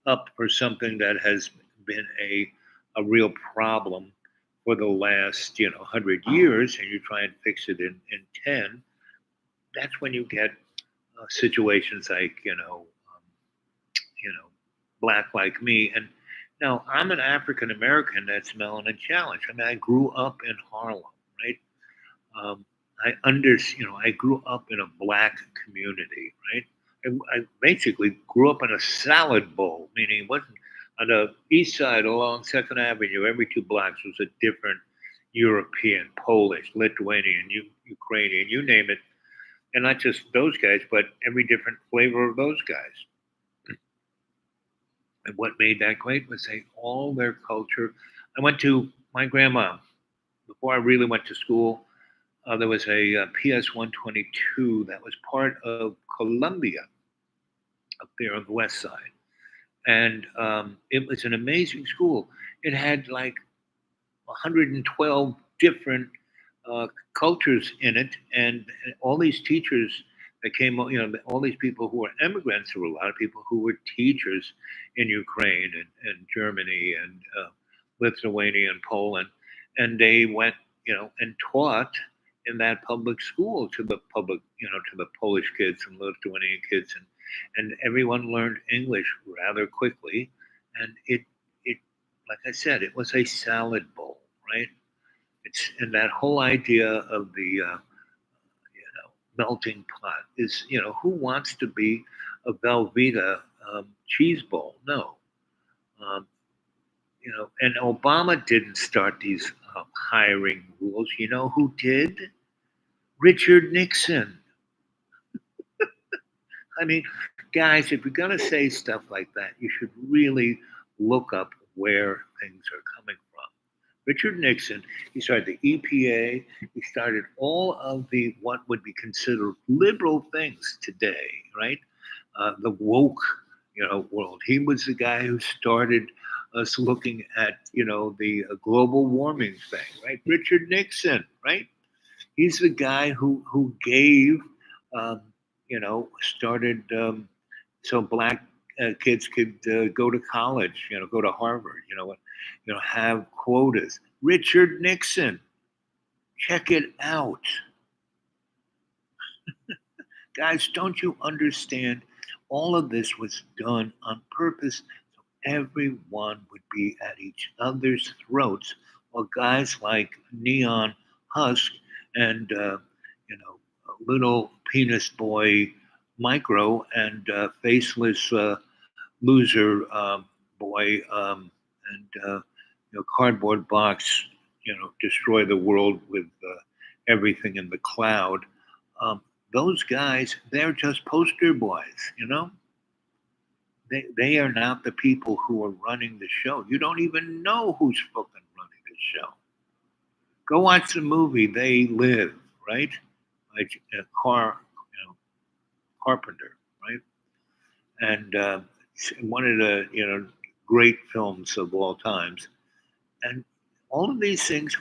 up for something that has been a real problem for the last 100 years, and you try and fix it in 10, that's when you get situations like Black like me. And now I'm an African American that's melanin challenged. I grew up in Harlem, right? I grew up in a Black community, right? I basically grew up in a salad bowl, meaning it wasn't on the east side along Second Avenue. Every 2 blocks was a different European, Polish, Lithuanian, Ukrainian, you name it. And not just those guys, but every different flavor of those guys. And what made that great was all their culture. I went to my grandma, before I really went to school, there was a PS 122 that was part of Columbia up there on the west side. And it was an amazing school. It had like 112 different cultures in it, and all these teachers that came, all these people who were immigrants. There were a lot of people who were teachers in Ukraine and Germany and Lithuania and Poland, and they went, and taught in that public school to the Polish kids and Lithuanian kids, and everyone learned English rather quickly, and it like I said, it was a salad bowl, right? And that whole idea of the melting pot is, who wants to be a Velveeta cheese bowl? No. And Obama didn't start these hiring rules. You know who did? Richard Nixon. Guys, if you're going to say stuff like that, you should really look up where things are coming from. Richard Nixon. He started the EPA. He started all of the what would be considered liberal things today, right? The woke, world. He was the guy who started us looking at, the global warming thing, right? Richard Nixon, right? He's the guy who gave, started so black kids could go to college, go to Harvard, have quotas. Richard Nixon, check it out, guys. Don't you understand? All of this was done on purpose, so everyone would be at each other's throats. While guys like Neon Husk and little penis boy Micro and faceless loser boy and cardboard box, destroy the world with everything in the cloud. Those guys, they're just poster boys, They are not the people who are running the show. You don't even know who's fucking running the show. Go watch the movie They Live, right? Like Carpenter, right? And one of the great films of all times. And all of these things,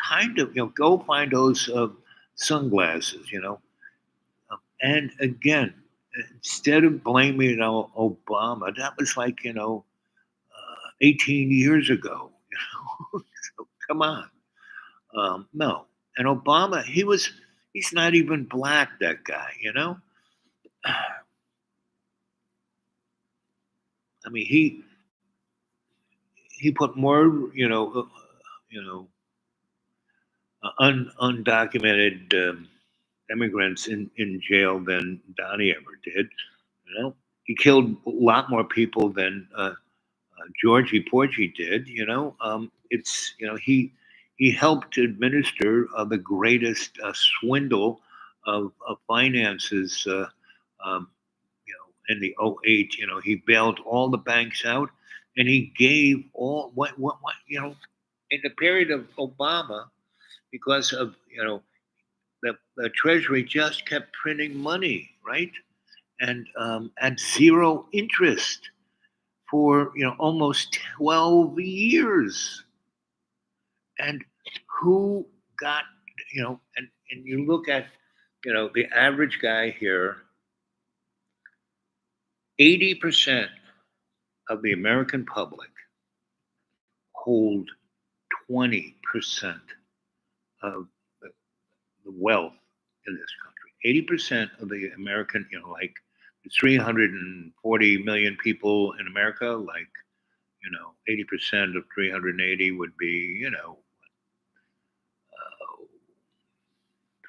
kind of go find those sunglasses, and again, instead of blaming Obama, that was like 18 years ago. So come on, no. And Obama, he's not even black. That guy, I mean, he put more, undocumented immigrants in jail than Donnie ever did. He killed a lot more people than Georgie Porgy did. It's he helped administer the greatest swindle of finances. In the '08, he bailed all the banks out, and he gave all what in the period of Obama, because of the Treasury just kept printing money, right, and at zero interest for almost 12 years. And who got and you look at the average guy here. 80% of the American public hold 20% of the wealth in this country. 80% of the American, like 340 million people in America, like 80% of 380 would be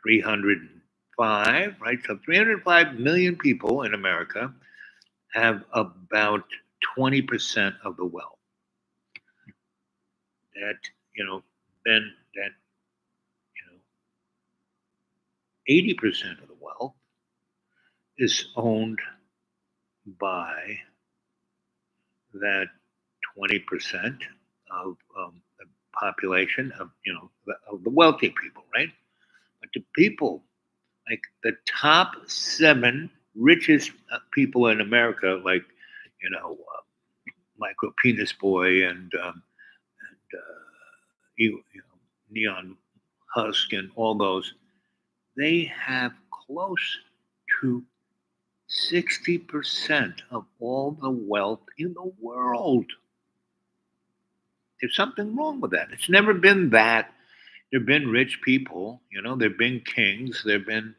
305, right? So 305 million people in America have about 20% of the wealth. That then that 80% of the wealth is owned by that 20% of the population of of the wealthy people, right? But the people, like the top 7 richest people in America, like Micro Penis Boy and Neon Husk and all those, they have close to 60% of all the wealth in the world. There's something wrong with that. It's never been that. There've been rich people, there've been kings, there've been,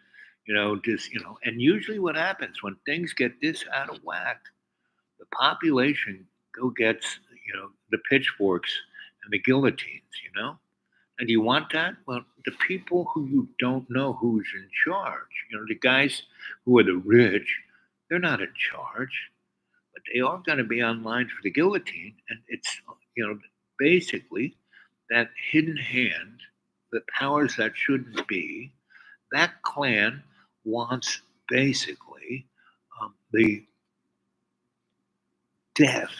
and usually what happens when things get this out of whack, the population gets, the pitchforks and the guillotines, And do you want that? Well, the people who you don't know who's in charge, the guys who are the rich, they're not in charge, but they are going to be online for the guillotine. And it's, basically that hidden hand, the powers that shouldn't be, that clan wants basically the death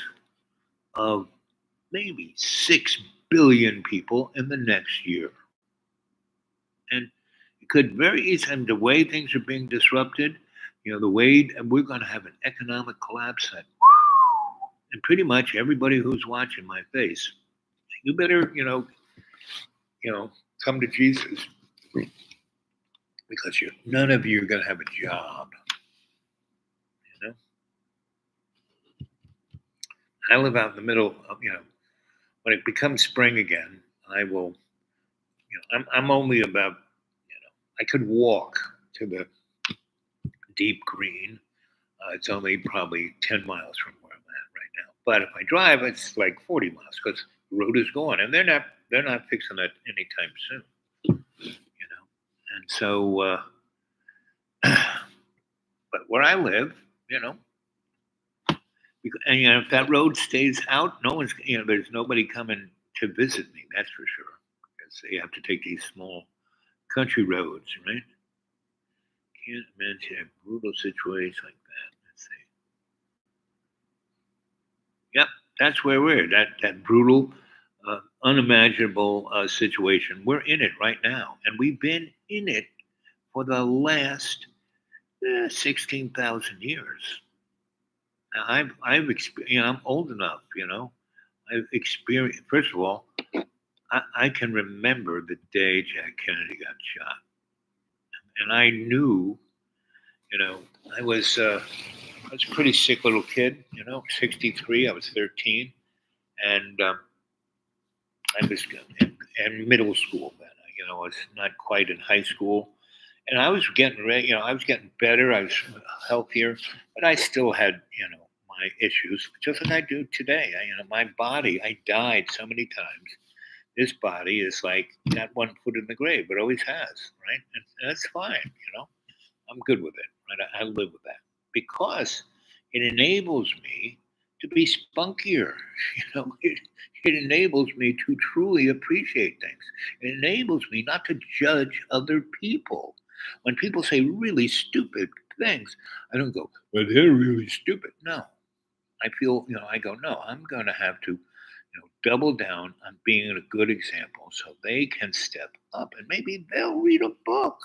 of maybe 6 billion people in the next year. And it could very easily, and the way things are being disrupted, the way, and we're going to have an economic collapse. And pretty much everybody who's watching my face, you better, come to Jesus, because none of you are going to have a job. I live out in the middle of, when it becomes spring again, I will, I'm only about, I could walk to the deep green. It's only probably 10 miles from where I'm at right now. But if I drive, it's like 40 miles because the road is gone, and they're not fixing that anytime soon. And so, but where I live, and if that road stays out, no one's, there's nobody coming to visit me. That's for sure, because they have to take these small country roads, right? Can't imagine a brutal situation like that. Let's see. Yep, that's where we're. That brutal, unimaginable situation. We're in it right now, and we've been in it for the last 16,000 years. Now, I've experienced. I'm old enough. I've experienced. First of all, I can remember the day Jack Kennedy got shot, and I knew. I was a pretty sick little kid. 63. I was 13, and I was in middle school then. I was not quite in high school. And I was getting ready, I was getting better. I was healthier, but I still had, my issues, just like I do today. My body, I died so many times. This body is like got one foot in the grave. It always has, right? And that's fine, I'm good with it, right? I live with that because it enables me to be spunkier. It enables me to truly appreciate things. It enables me not to judge other people. When people say really stupid things, I don't go, well, they're really stupid. No. I feel, I go, no, I'm going to have to, double down on being a good example so they can step up and maybe they'll read a book.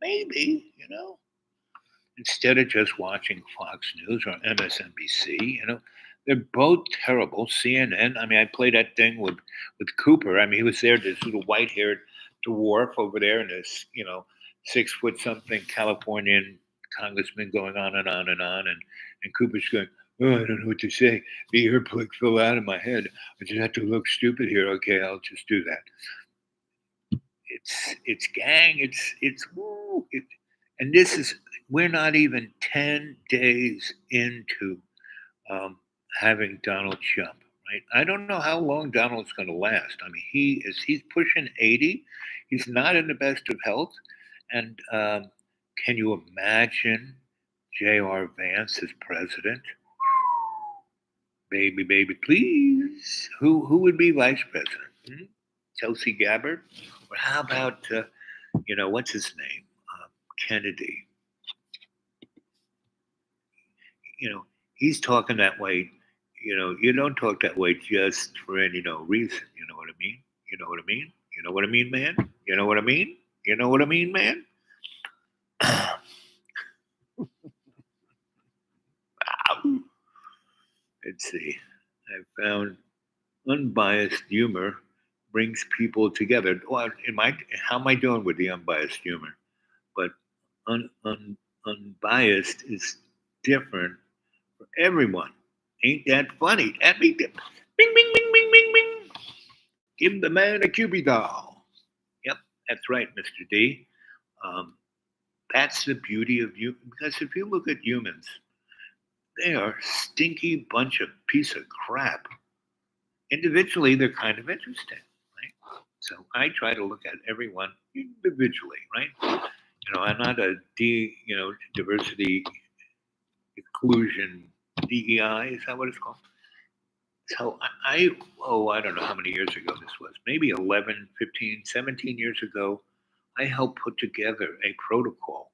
Maybe, instead of just watching Fox News or MSNBC, they're both terrible. CNN, I played that thing with Cooper. He was there, this little white-haired dwarf over there, and this, 6 foot something Californian congressman going on and on and on. And Cooper's going, oh, I don't know what to say. The earplug fell out of my head. I just have to look stupid here. Okay, I'll just do that. It's gang. And this is, we're not even 10 days into having Donald Trump, right? I don't know how long Donald's going to last. He's pushing 80. He's not in the best of health. And can you imagine J.R. Vance as president? Baby, please. Who would be vice president? Tulsi Gabbard? Or how about, what's his name? Kennedy. He's talking that way. You don't talk that way just for any reason. You know what I mean? You know what I mean? You know what I mean, man? You know what I mean? You know what I mean, man? Let's see. I found unbiased humor brings people together. Well, how am I doing with the unbiased humor? But unbiased is different for everyone. Ain't that funny? That bing, bing, bing, bing, bing, bing. Give the man a Cupid doll. Yep, that's right, Mr. D. That's the beauty of you. Because if you look at humans, they are a stinky bunch of piece of crap. Individually, they're kind of interesting, right? So I try to look at everyone individually, right? I'm not a diversity, inclusion, DEI, is that what it's called? So I don't know how many years ago this was, maybe 11, 15, 17 years ago, I helped put together a protocol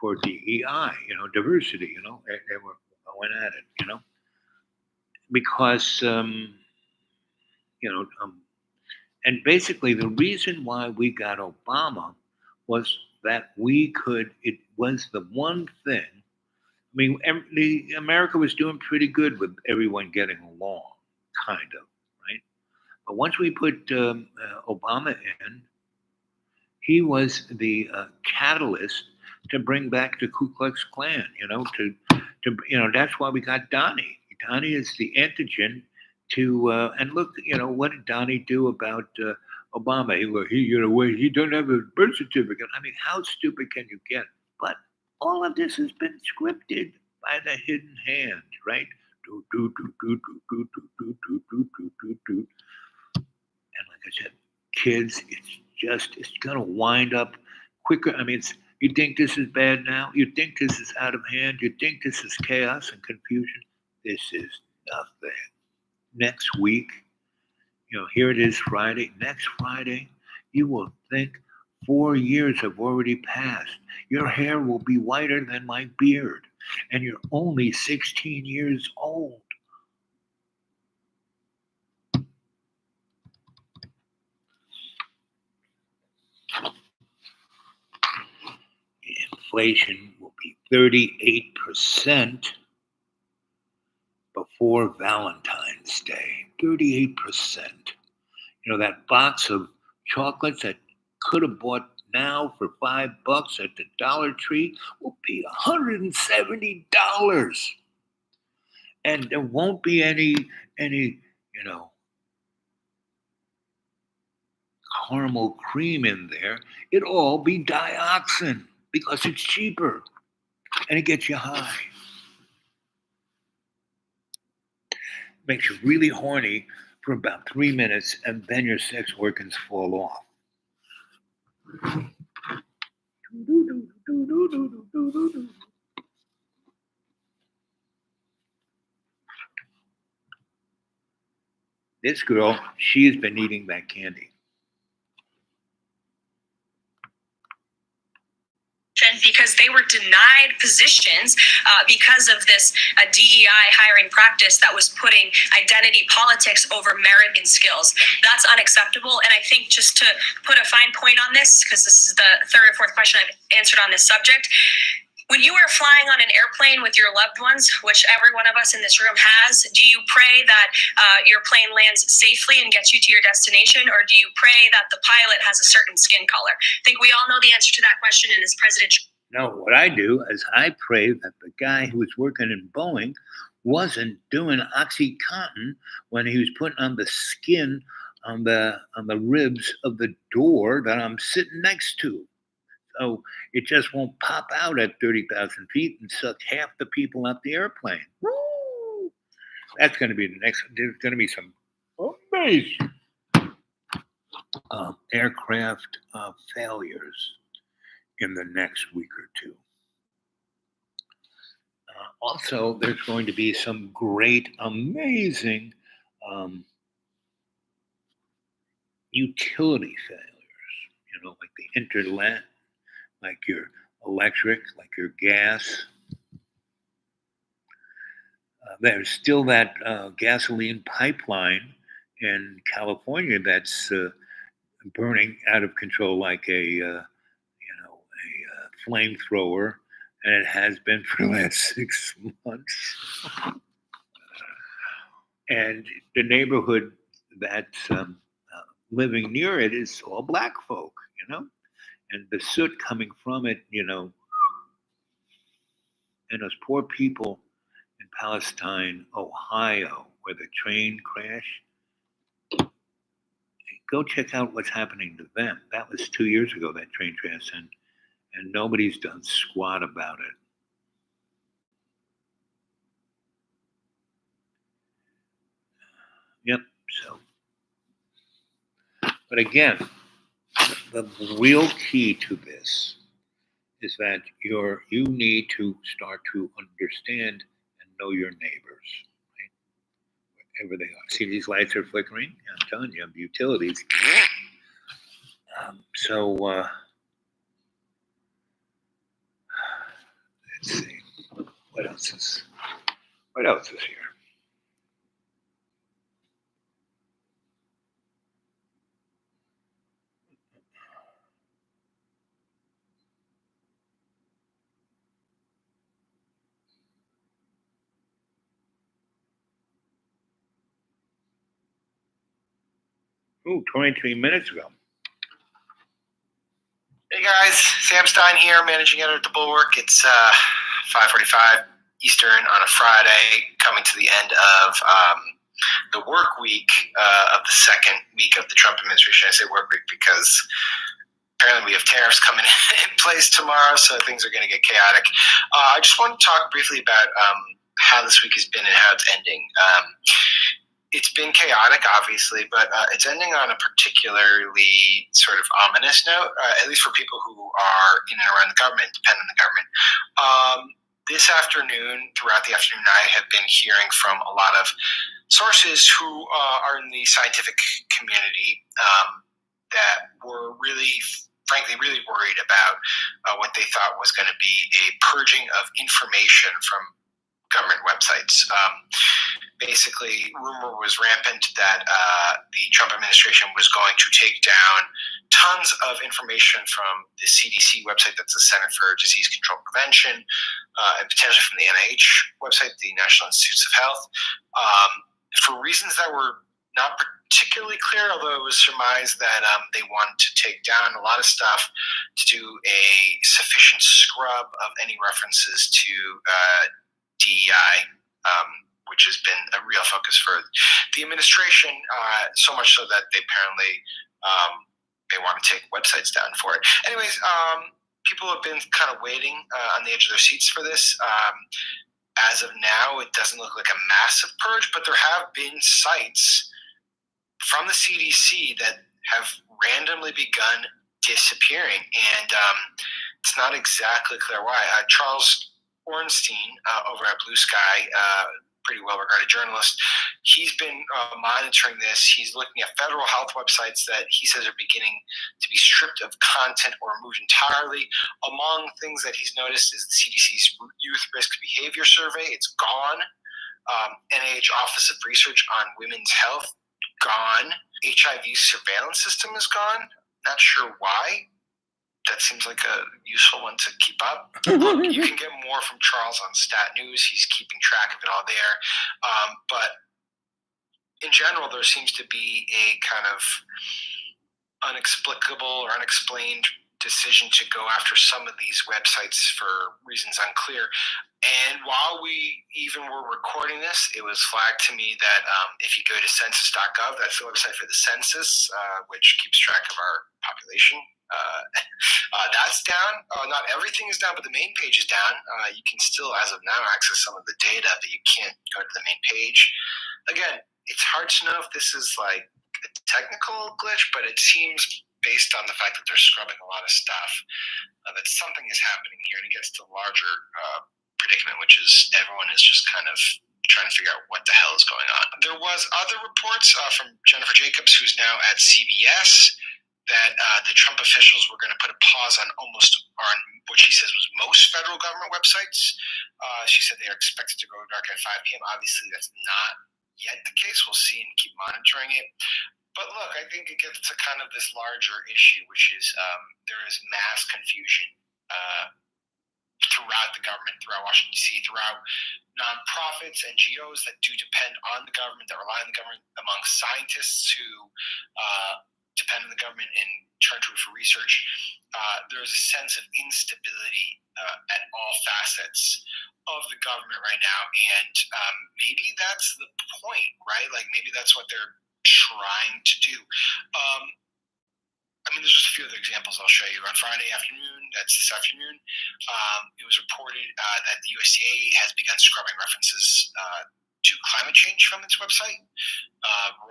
for DEI, diversity, they were going at it, because, And basically, the reason why we got Obama was that it was the one thing. I mean, America was doing pretty good with everyone getting along, kind of, right? But once we put Obama in, he was the catalyst to bring back the Ku Klux Klan. That's why we got Donnie. Donnie is the antigen to and look. What did Donnie do about Obama? He don't have a birth certificate. I mean, how stupid can you get? But all of this has been scripted by the hidden hand, right? Do do do do do do do do do do do do. And like I said, kids, it's gonna wind up quicker. I mean, you think this is bad now? You think this is out of hand? You think this is chaos and confusion? This is nothing. Next week, here it is Friday. Next Friday, you will think 4 years have already passed. Your hair will be whiter than my beard, and you're only 16 years old. Inflation will be 38% before Valentine's Day. 38%. That box of chocolates that could have bought now for $5 at the Dollar Tree will be $170. And there won't be any caramel cream in there. It'll all be dioxin because it's cheaper and it gets you high. Makes you really horny for about 3 minutes, and then your sex organs fall off. This girl, she's been eating that candy. Because they were denied positions because of this DEI hiring practice that was putting identity politics over merit and skills. That's unacceptable. And I think just to put a fine point on this, because this is the third or fourth question I've answered on this subject, when you are flying on an airplane with your loved ones, which every one of us in this room has, do you pray that your plane lands safely and gets you to your destination, or do you pray that the pilot has a certain skin color? I think we all know the answer to that question in this presidential. No, what I do is I pray that the guy who was working in Boeing wasn't doing OxyContin when he was putting on the skin on the ribs of the door that I'm sitting next to. So it just won't pop out at 30,000 feet and suck half the people off the airplane. Woo! That's going to be the next. There's going to be some amazing aircraft failures in the next week or two. Also, there's going to be some great, amazing utility failures. Like the internet, like your electric, like your gas. There's still that gasoline pipeline in California that's burning out of control like a flamethrower, and it has been for the last 6 months. And the neighborhood that's living near it is all black folk, and the soot coming from it, and those poor people in Palestine, Ohio, where the train crashed. Go check out what's happening to them. That was 2 years ago, that train crash, and nobody's done squat about it. Yep, so. But again, the real key to this is that you need to start to understand and know your neighbors, right? Wherever they are. See, these lights are flickering? I'm telling you, utilities. Let's see. What else is here? Ooh, 23 minutes ago. Hey guys, Sam Stein here, managing editor at The Bulwark. It's 5:45 Eastern on a Friday, coming to the end of the work week of the second week of the Trump administration. I say work week because apparently we have tariffs coming in place tomorrow, so things are going to get chaotic. I just want to talk briefly about how this week has been and how it's ending. It's been chaotic, obviously, but it's ending on a particularly sort of ominous note, at least for people who are in and around the government, dependent on the government. This afternoon, throughout the afternoon, I have been hearing from a lot of sources who are in the scientific community that were frankly, really worried about what they thought was going to be a purging of information from government websites. Basically, rumor was rampant that the Trump administration was going to take down tons of information from the CDC website, that's the Center for Disease Control and Prevention, and potentially from the NIH website, the National Institutes of Health, for reasons that were not particularly clear, although it was surmised that they wanted to take down a lot of stuff to do a sufficient scrub of any references to DEI, which has been a real focus for the administration, so much so that they apparently they want to take websites down for it. Anyways, people have been kind of waiting on the edge of their seats for this. As of now, it doesn't look like a massive purge, but there have been sites from the CDC that have randomly begun disappearing, and it's not exactly clear why. Charles Ornstein over at Blue Sky, pretty well-regarded journalist, he's been monitoring this. He's looking at federal health websites that he says are beginning to be stripped of content or removed entirely. Among things that he's noticed is the CDC's Youth Risk Behavior Survey. It's gone. NIH Office of Research on Women's Health, gone. HIV surveillance system is gone. Not sure why. That seems like a useful one to keep up. Look, you can get more from Charles on Stat News. He's keeping track of it all there. But in general, there seems to be a kind of unexplicable or unexplained decision to go after some of these websites for reasons unclear. And while we even were recording this, it was flagged to me that if you go to census.gov, that's the website for the census, which keeps track of our population, that's down. Not everything is down, but the main page is down. You can still, as of now, access some of the data, but you can't go to the main page. Again, it's hard to know if this is like a technical glitch, but it seems, based on the fact that they're scrubbing a lot of stuff, that something is happening here, and it gets to the larger predicament, which is everyone is just kind of trying to figure out what the hell is going on. There was other reports from Jennifer Jacobs, who's now at CBS, that the Trump officials were going to put a pause on what she says was most federal government websites. She said they are expected to go dark at 5 p.m. Obviously, that's not yet the case. We'll see and keep monitoring it. But look, I think it gets to kind of this larger issue, which is there is mass confusion throughout the government, throughout Washington, D.C., throughout nonprofits, NGOs that do depend on the government, that rely on the government, among scientists who depend on the government and turn to it for research. There's a sense of instability at all facets of the government right now, and maybe that's the point, right? Like maybe that's what they're trying to do. I mean, there's just a few other examples I'll show you. On Friday afternoon, that's this afternoon, it was reported that the USDA has begun scrubbing references to climate change from its website.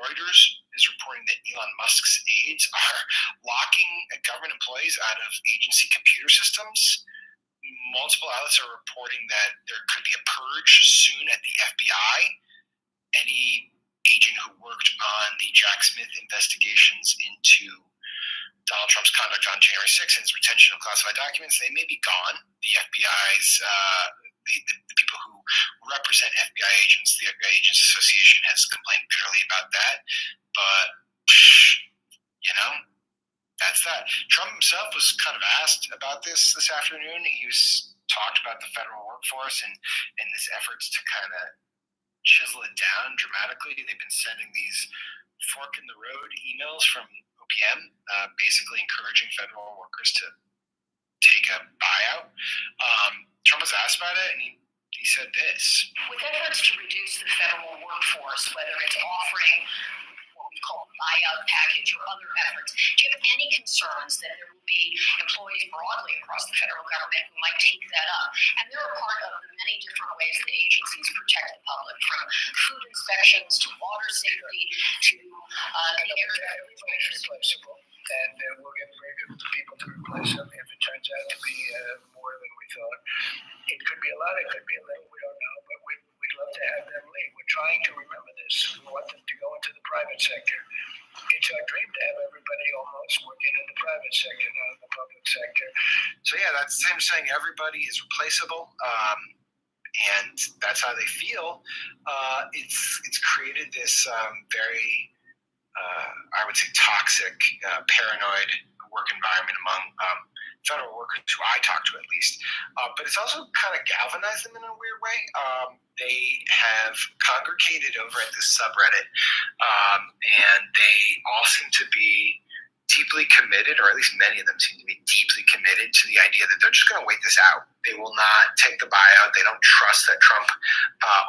Reuters is reporting that Elon Musk's aides are locking government employees out of agency computer systems. Multiple outlets are reporting that there could be a purge soon at the FBI. Any agent who worked on the Jack Smith investigations into Donald Trump's conduct on January 6th and his retention of classified documents, they may be gone. The FBI's, the people who represent FBI agents, the FBI Agents Association has complained bitterly about that. But, that's that. Trump himself was kind of asked about this afternoon. He was talked about the federal workforce and this efforts to kind of chisel it down dramatically. They've been sending these fork in the road emails from OPM, basically encouraging federal workers to take a buyout. Trump was asked about it, and he said this. With efforts to reduce the federal workforce, whether it's offering what we call a buyout package or other efforts, do you have any concerns that there will be employees broadly across the federal government who might take that up? And they're a part of the many different ways that agencies protect the public, from food inspections to water safety to the air replaceable, and we'll get very good people to replace them if it turns out to be more than we thought. It could be a lot, it could be a little, we don't know, but we'd love to have them leave. We're trying to remember this. We want them to go into the private sector. It's our dream to have everybody almost working in the private sector, not in the public sector. So yeah, that's him saying everybody is replaceable, and that's how they feel. It's created this very, I would say, toxic, paranoid work environment among federal workers who I talk to, at least. But it's also kind of galvanized them in a weird way. They have congregated over at this subreddit, and they all seem to be deeply committed, or at least many of them seem to be deeply committed to the idea that they're just going to wait this out. They will not take the buyout. They don't trust that Trump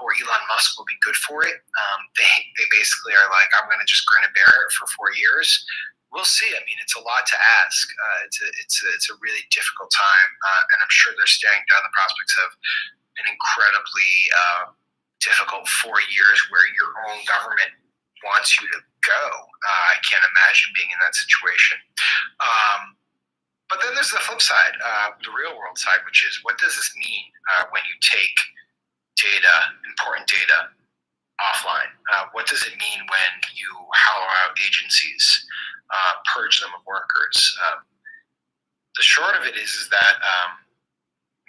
or Elon Musk will be good for it. They basically are like, I'm going to just grin and bear it for 4 years. We'll see. I mean, it's a lot to ask. It's a really difficult time, and I'm sure they're staring down the prospects of an incredibly difficult 4 years where your own government wants you to go. I can't imagine being in that situation. But then there's the flip side, the real world side, which is, what does this mean when you take data, important data, offline? What does it mean when you hollow out agencies, purge them of workers? The short of it is that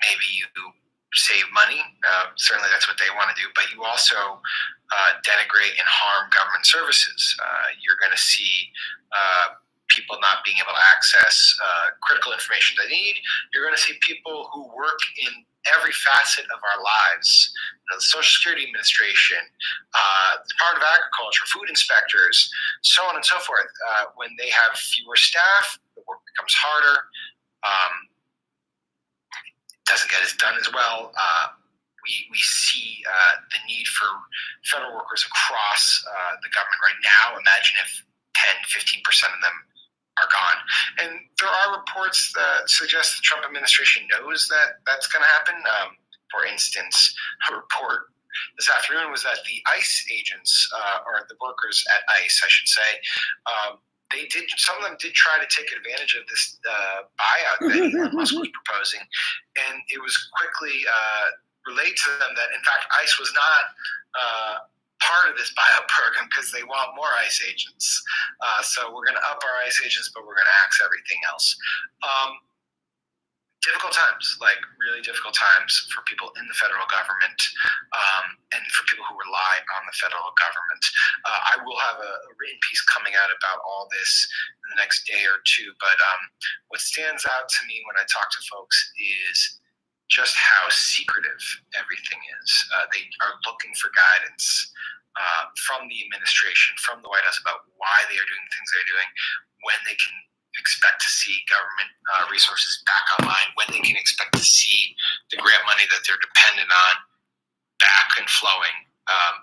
maybe you save money. Certainly that's what they want to do, but you also denigrate and harm government services. You're going to see people not being able to access critical information they need. You're going to see people who work in every facet of our lives, the Social Security Administration, the Department of Agriculture, food inspectors, so on and so forth. When they have fewer staff, the work becomes harder. Doesn't get as done as well. We see the need for federal workers across the government right now. Imagine if 10, 15% of them are gone. And there are reports that suggest the Trump administration knows that that's going to happen. For instance, a report this afternoon was that the ICE agents, or the workers at ICE, I should say, some of them did try to take advantage of this buyout that Elon Musk was proposing, and it was quickly relayed to them that, in fact, ICE was not part of this buyout program because they want more ICE agents. So we're going to up our ICE agents, but we're going to axe everything else. Difficult times, like really difficult times for people in the federal government, and for people who rely on the federal government. I will have a written piece coming out about all this in the next day or two, but what stands out to me when I talk to folks is just how secretive everything is. They are looking for guidance from the administration, from the White House, about why they are doing the things they're doing, when they can expect to see government resources back online, when they can expect to see the grant money that they're dependent on back and flowing.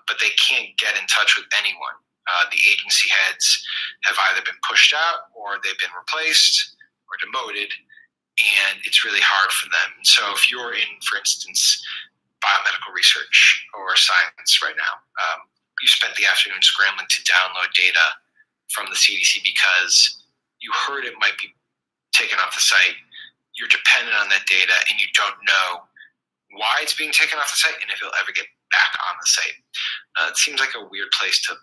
But they can't get in touch with anyone. The agency heads have either been pushed out, or they've been replaced or demoted, and it's really hard for them. So if you're in, for instance, biomedical research or science right now, you spent the afternoon scrambling to download data from the CDC because you heard it might be taken off the site. You're dependent on that data, and you don't know why it's being taken off the site and if it'll ever get back on the site. It seems like a weird place to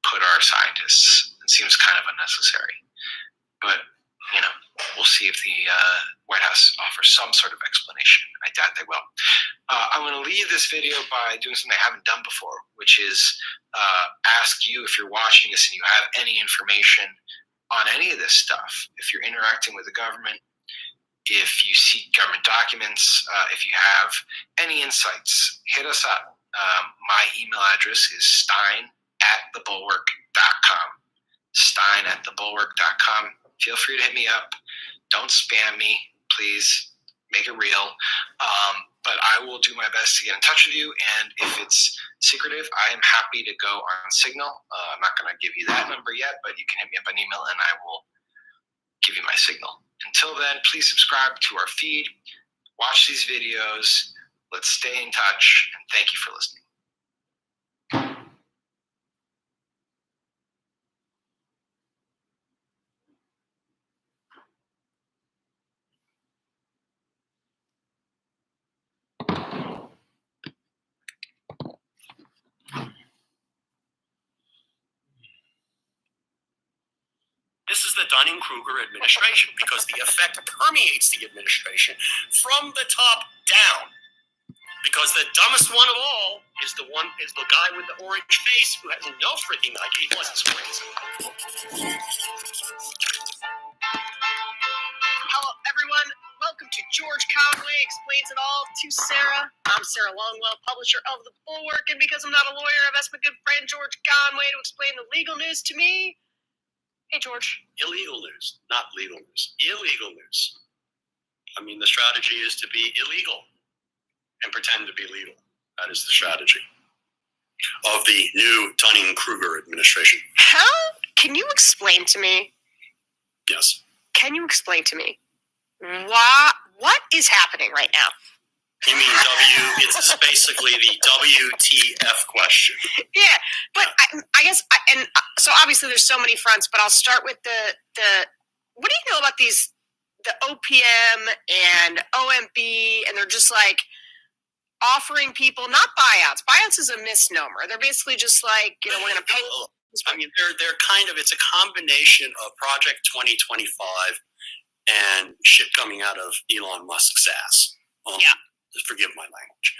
put our scientists. It seems kind of unnecessary. But, we'll see if the White House offers some sort of explanation. I doubt they will. I'm going to leave this video by doing something I haven't done before, which is ask you, if you're watching this and you have any information on any of this stuff, if you're interacting with the government, if you see government documents, if you have any insights, hit us up. My email address is stein@thebulwark.com. stein@thebulwark.com. Feel free to hit me up. Don't spam me, please. Make it real. But I will do my best to get in touch with you. And if it's secretive, I am happy to go on Signal. I'm not going to give you that number yet, but you can hit me up on email and I will give you my signal. Until then, please subscribe to our feed. Watch these videos. Let's stay in touch. And thank you for listening. This is the Dunning-Kruger administration because the effect permeates the administration from the top down. Because the dumbest one of all is the guy with the orange face who has no freaking idea what this is. Hello, everyone. Welcome to George Conway Explains It All to Sarah. I'm Sarah Longwell, publisher of The Bulwark, and because I'm not a lawyer, I've asked my good friend George Conway to explain the legal news to me. Hey, George. Illegal news, not legal news. Illegal news. I mean, the strategy is to be illegal and pretend to be legal. That is the strategy of the new Dunning-Kruger administration. How? Can you explain to me? Yes. Can you explain to me what is happening right now? You mean it's basically the WTF question. Yeah, but I guess, so obviously there's so many fronts, but I'll start with the what do you know about these, the OPM and OMB, and they're just like offering people, not buyouts. Buyouts is a misnomer. They're basically just like, we're going to pay. I mean, they're kind of, it's a combination of Project 2025 and shit coming out of Elon Musk's ass. Yeah. Forgive my language.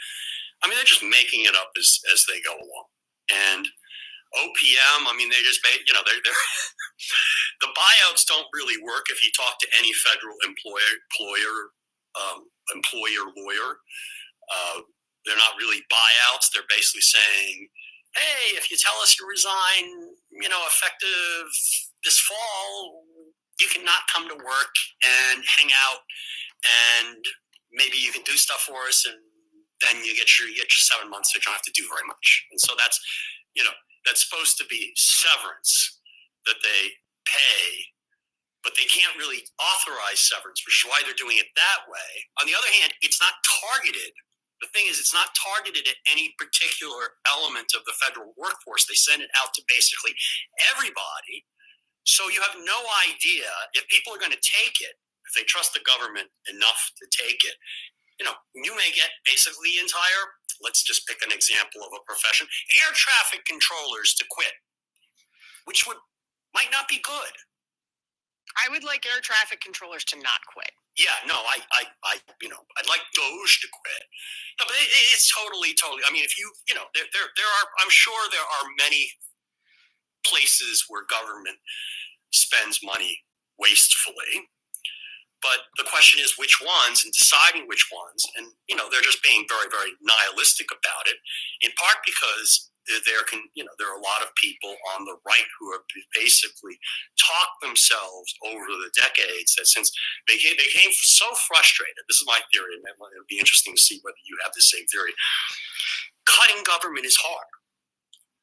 I mean, they're just making it up as they go along. And OPM, I mean, they just, they're the buyouts don't really work if you talk to any federal employer lawyer. They're not really buyouts. They're basically saying, hey, if you tell us you resign, effective this fall, you can not come to work and hang out, and maybe you can do stuff for us, and then you get your 7 months that you don't have to do very much. And so that's, that's supposed to be severance that they pay, but they can't really authorize severance, which is why they're doing it that way. On the other hand, it's not targeted. The thing is, it's not targeted at any particular element of the federal workforce. They send it out to basically everybody. So you have no idea if people are going to take it, if they trust the government enough to take it. You may get basically the entire, let's just pick an example of a profession, air traffic controllers to quit, which might not be good. I would like air traffic controllers to not quit. Yeah, no, I'd like DOJ to quit. No, but it's totally. I mean, if there are, I'm sure there are many places where government spends money wastefully. But the question is which ones, and deciding which ones. And, they're just being very, very nihilistic about it, in part because there are a lot of people on the right who have basically talked themselves over the decades that since they became so frustrated. This is my theory, and it'll be interesting to see whether you have the same theory. Cutting government is hard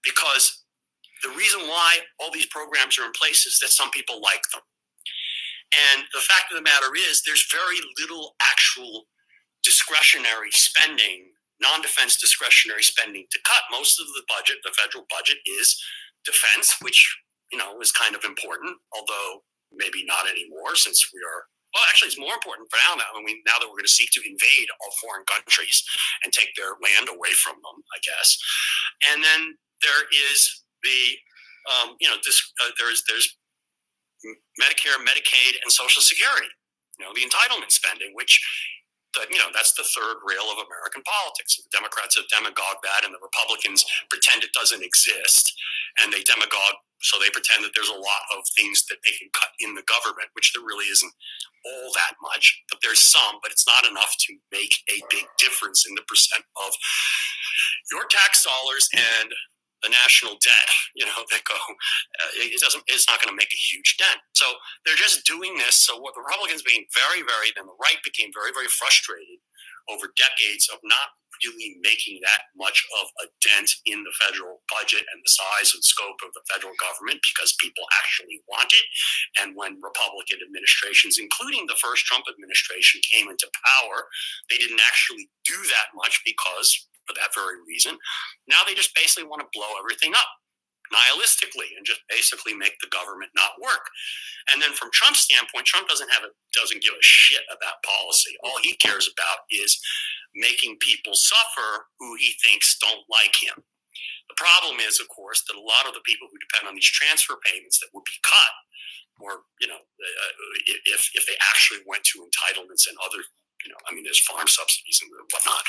because the reason why all these programs are in place is that some people like them. And the fact of the matter is there's very little actual discretionary spending, non-defense discretionary spending to cut. Most of the budget, the federal budget, is defense, which, is kind of important, although maybe not anymore since actually it's more important for now that we're going to seek to invade all foreign countries and take their land away from them, I guess. And then there is the, there's Medicare, Medicaid, and Social Security, the entitlement spending, which, that's the third rail of American politics. The Democrats have demagogued that, and the Republicans pretend it doesn't exist, and they demagogue, so they pretend that there's a lot of things that they can cut in the government, which there really isn't all that much, but there's some, but it's not enough to make a big difference in the percent of your tax dollars and the national debt, that go, it's not going to make a huge dent. So they're just doing this. So what the Republicans then the right became very, very frustrated over decades of not really making that much of a dent in the federal budget and the size and scope of the federal government because people actually want it. And when Republican administrations, including the first Trump administration, came into power, they didn't actually do that much because for that very reason. Now they just basically want to blow everything up nihilistically and just basically make the government not work. And then from Trump's standpoint, Trump doesn't give a shit about policy. All he cares about is making people suffer who he thinks don't like him. The problem is, of course, that a lot of the people who depend on these transfer payments that would be cut, or if they actually went to entitlements and other, there's farm subsidies and whatnot,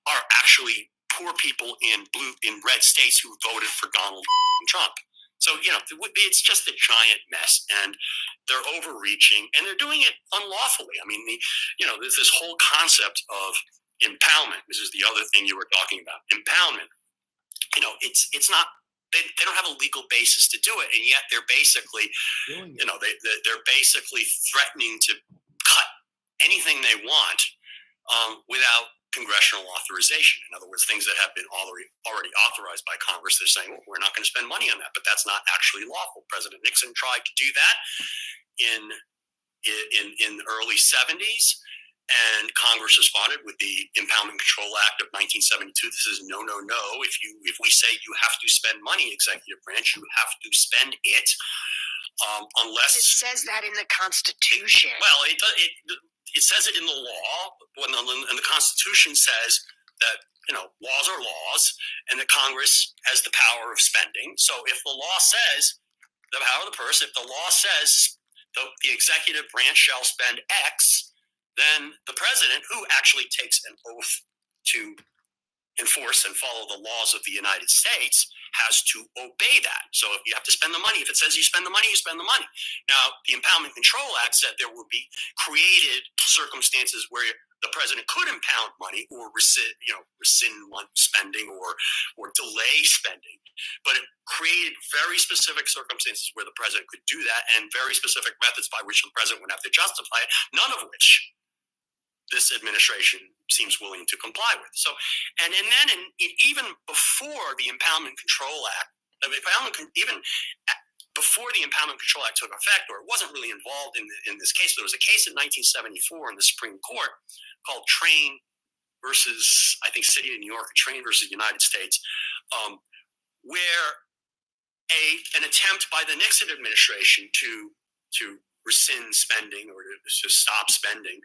are actually poor people in red states who voted for Donald Trump. So, it's just a giant mess, and they're overreaching, and they're doing it unlawfully. I mean, there's this whole concept of impoundment. This is the other thing you were talking about. Impoundment. It's not, they don't have a legal basis to do it, and yet they're basically, they're basically threatening to cut anything they want without congressional authorization. In other words, things that have been already authorized by Congress, they're saying, well, we're not going to spend money on that, but that's not actually lawful. President Nixon tried to do that in the early 70s, and Congress responded with the Impoundment Control Act of 1972. This is no. If we say you have to spend money, executive branch, you have to spend it, unless it says that in the Constitution. Well, it says it in the law, and the Constitution says that laws are laws, and that Congress has the power of spending. So if the law says the power of the purse, if the law says the executive branch shall spend X, then the president, who actually takes an oath to enforce and follow the laws of the United States, has to obey that. So if you have to spend the money, if it says you spend the money, you spend the money. Now, the Impoundment Control Act said there would be created circumstances where the president could impound money or rescind spending or delay spending. But it created very specific circumstances where the president could do that, and very specific methods by which the president would have to justify it, none of which this administration seems willing to comply with. So, and then even before the Impoundment Control Act, even before the Impoundment Control Act took effect, or it wasn't really involved in this case, there was a case in 1974 in the Supreme Court called Train versus, I think, City of New York, Train versus United States, where an attempt by the Nixon administration to rescind spending or to stop spending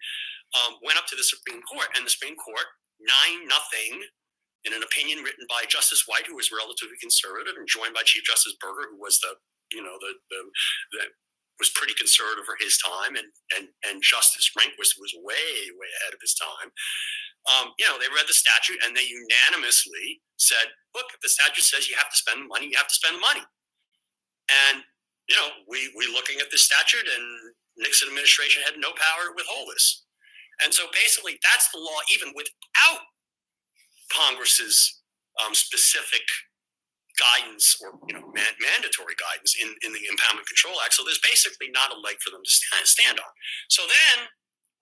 went up to the Supreme Court, and the Supreme Court 9-0 in an opinion written by Justice White, who was relatively conservative, and joined by Chief Justice Berger, who was was pretty conservative for his time, and Justice Rehnquist was way ahead of his time. They read the statute and they unanimously said, look, if the statute says you have to spend money, you have to spend money. And we looking at this statute, and Nixon administration had no power to withhold this. And so basically that's the law, even without Congress's specific guidance or mandatory guidance in the Impoundment Control Act. So there's basically not a leg for them to stand on. So then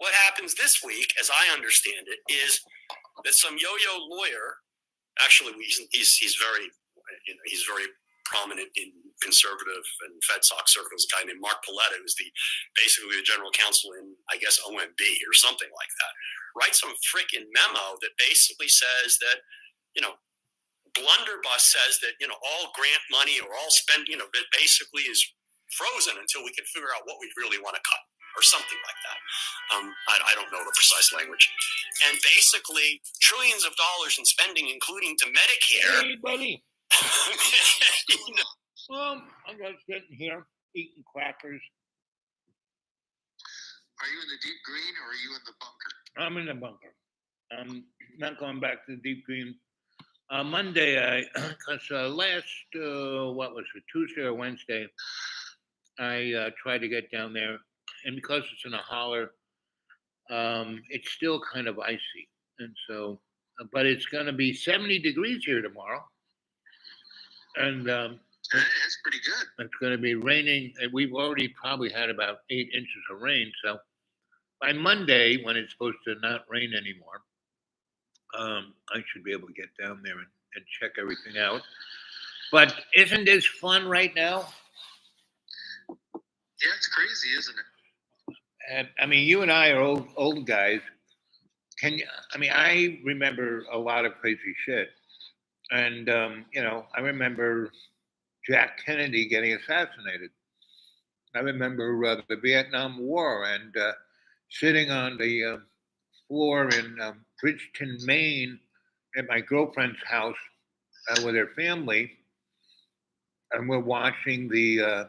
what happens this week, as I understand it, is that some yo-yo lawyer, actually he's very prominent in conservative and FedSoc circles, a guy named Mark Paletta, who's basically the general counsel in, I guess, OMB or something like that, writes some freaking memo that basically says that, Blunderbuss says that, all grant money or all spend, that basically is frozen until we can figure out what we really want to cut or something like that. I don't know the precise language. And basically trillions of dollars in spending, including to Medicare. Hey, buddy. Well, I'm just sitting here eating crackers. Are you in the deep green or are you in the bunker? I'm in the bunker. I'm not going back to the deep green. Monday, because last, Tuesday or Wednesday, I tried to get down there, and because it's in a holler, it's still kind of icy. And so, but it's going to be 70 degrees here tomorrow. And Hey, it's pretty good. it's going to be raining. And we've already probably had about 8 inches of rain. So by Monday, when it's supposed to not rain anymore, I should be able to get down there and check everything out. But isn't this fun right now? Yeah, it's crazy, isn't it? And I mean, you and I are old guys. Can you? I mean, I remember a lot of crazy shit, and I remember Jack Kennedy getting assassinated. I remember the Vietnam War and sitting on the floor in Bridgeton, Maine, at my girlfriend's house with her family, and we're watching the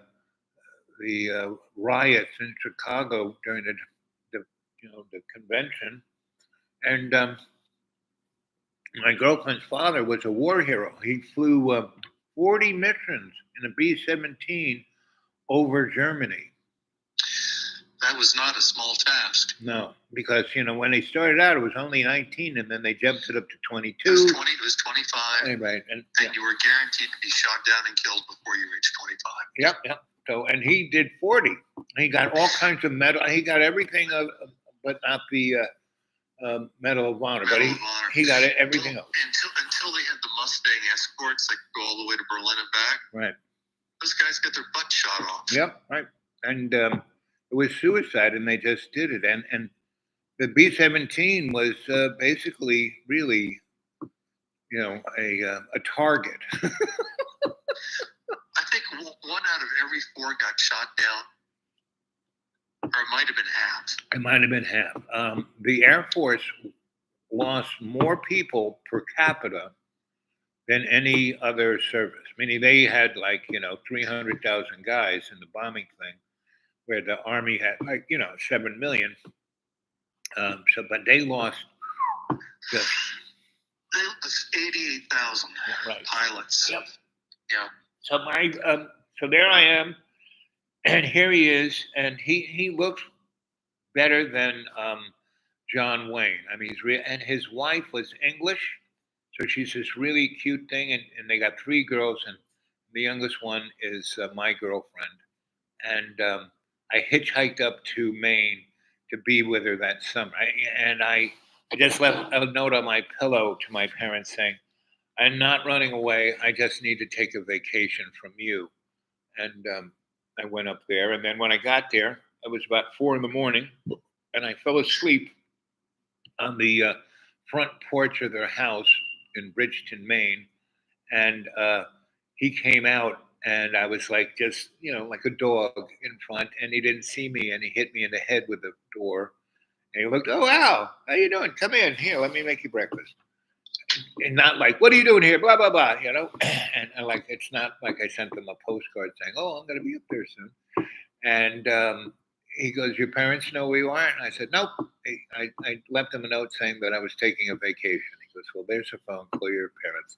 riots in Chicago during the convention, and my girlfriend's father was a war hero. He flew 40 missions in a B-17 over Germany. That was not a small task. No, because when they started out, it was only 19, and then they jumped it up to 22. It was 20. It was 25. Right, and you were guaranteed to be shot down and killed before you reached 25. Yep. So, and he did 40. He got all kinds of medal. He got everything, but not the Medal of Honor. But he got everything else. Until they had the Mustang escorts that go all the way to Berlin and back. Right. Those guys got their butt shot off. Yep. Right. And it was suicide, and they just did it. And the B-17 was basically really, a target. I think one out of every 4 got shot down, or it might have been half. It might have been half. The Air Force lost more people per capita than any other service. Meaning they had 300,000 guys in the bombing thing, where the Army had 7 million. But they lost just 88,000 pilots. Yep. Yeah. So there I am, and here he is, and he looks better than John Wayne. I mean, and his wife was English, so she's this really cute thing, and they got 3 girls, and the youngest one is my girlfriend, and I hitchhiked up to Maine to be with her that summer, I just left a note on my pillow to my parents saying, "I'm not running away. I just need to take a vacation from you." And I went up there. And then when I got there, it was about 4 a.m, and I fell asleep on the front porch of their house in Bridgeton, Maine. And he came out, and I was like like a dog in front, and he didn't see me, and he hit me in the head with the door. And he looked, "Oh, Al, how you doing? Come in. Here, let me make you breakfast." And not like, "What are you doing here?" Blah, blah, blah, And it's not like I sent them a postcard saying, "Oh, I'm going to be up there soon." And he goes, "Your parents know where you are?" And I said, "Nope." I left him a note saying that I was taking a vacation. He goes, "Well, there's a phone. Call your parents."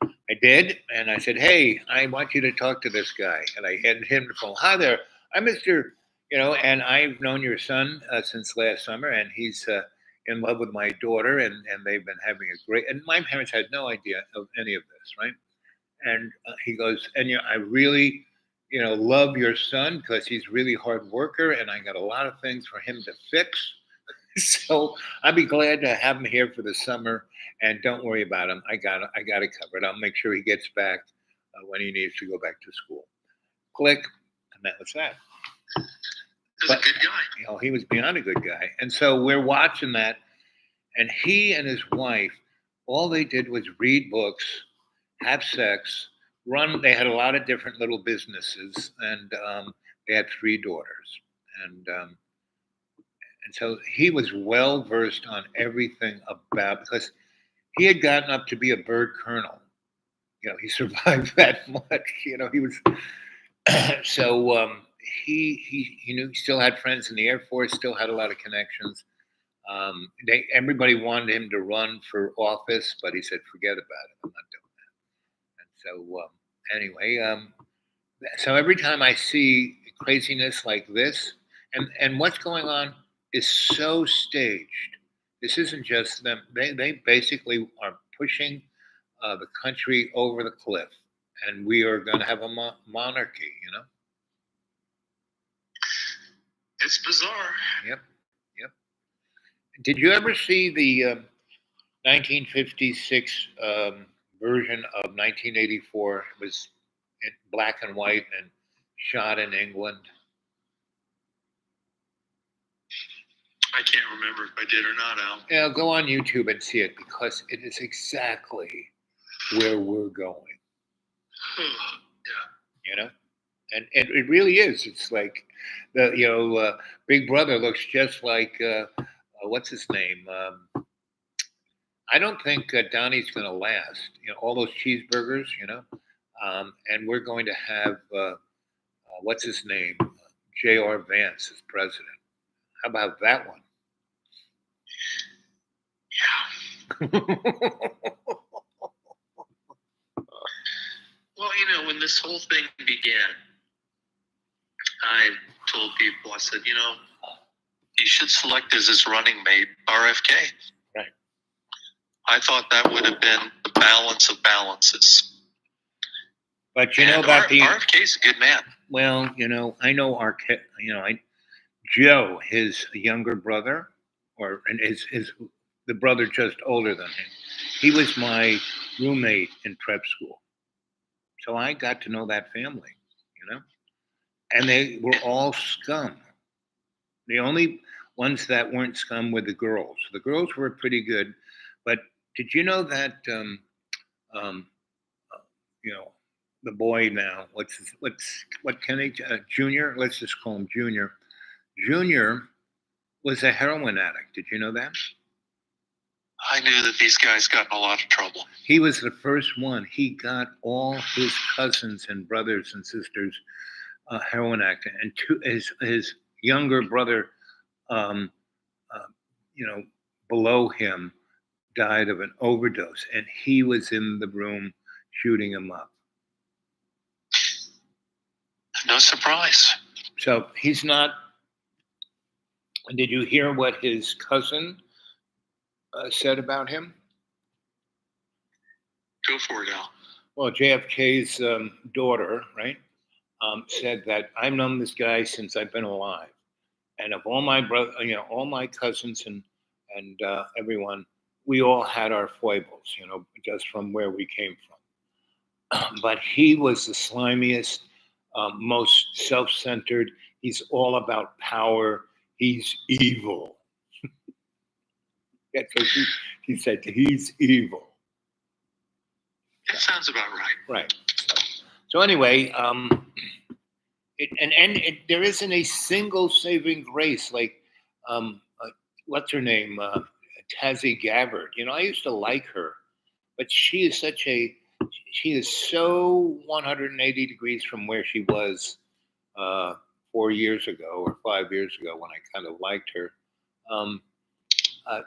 I did. And I said, "Hey, I want you to talk to this guy." And I handed him the phone. "Hi there. I'm Mr. And I've known your son since last summer, and he's in love with my daughter, and they've been having a great," and my parents had no idea of any of this, right? And he goes, "And I really, love your son because he's really hard worker, and I got a lot of things for him to fix. So I'd be glad to have him here for the summer, and don't worry about him. I got it covered. I'll make sure he gets back when he needs to go back to school." Click, and that was that. He was a good guy. He was beyond a good guy. And so we're watching that, and he and his wife, all they did was read books, have sex, run. They had a lot of different little businesses, and they had 3 daughters. And so he was well versed on everything because he had gotten up to be a bird colonel. He survived that much. He was so. He knew he still had friends in the Air Force, still had a lot of connections. Everybody wanted him to run for office, but he said, "Forget about it. I'm not doing that." And so anyway, so every time I see craziness like this, and what's going on is so staged. This isn't just them. They basically are pushing the country over the cliff. and we are going to have a monarchy. It's bizarre. Yep. Did you ever see the 1956 version of 1984? It was in black and white and shot in England. I can't remember if I did or not, Al. Yeah, go on YouTube and see it because it is exactly where we're going. Yeah. And it really is. It's like Big Brother looks just like what's his name? I don't think Donnie's going to last. All those cheeseburgers. And we're going to have what's his name? J.R. Vance as president. How about that one? Well, when this whole thing began, I told people, I said, he should select as his running mate RFK. Right. I thought that would have been the balance of balances. But RFK's a good man. Well, I know Joe, his younger brother, and the brother just older than him. He was my roommate in prep school. So I got to know that family, and they were all scum. The only ones that weren't scum were the girls. The girls were pretty good, but did you know that, the boy now, what Kenny, Junior, let's just call him Junior. Junior was a heroin addict. Did you know that? I knew that these guys got in a lot of trouble. He was the first one. He got all his cousins and brothers and sisters heroin addict, and his younger brother, below him, died of an overdose, and he was in the room shooting him up. No surprise. So he's not. Did you hear what his cousin said about him? Go for it, Al. Well, JFK's daughter, right, said that I've known this guy since I've been alive, and of all my all my cousins and everyone, we all had our foibles, just from where we came from. But he was the slimiest, most self-centered. He's all about power. He's evil. That's what he said. He's evil. That sounds about right. Right. So anyway, there isn't a single saving grace like what's her name, Tazzy Gabbard. I used to like her, but she is so 180 degrees from where she was 4 years ago or 5 years ago when I kind of liked her.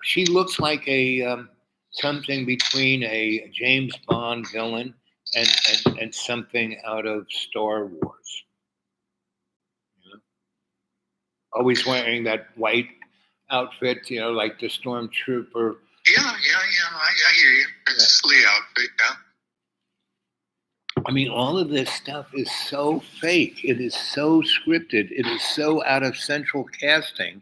She looks like a something between a James Bond villain and something out of Star Wars. Always wearing that white outfit, like the stormtrooper. Yeah. I hear you. It's the outfit, yeah. I mean, all of this stuff is so fake. It is so scripted. It is so out of central casting.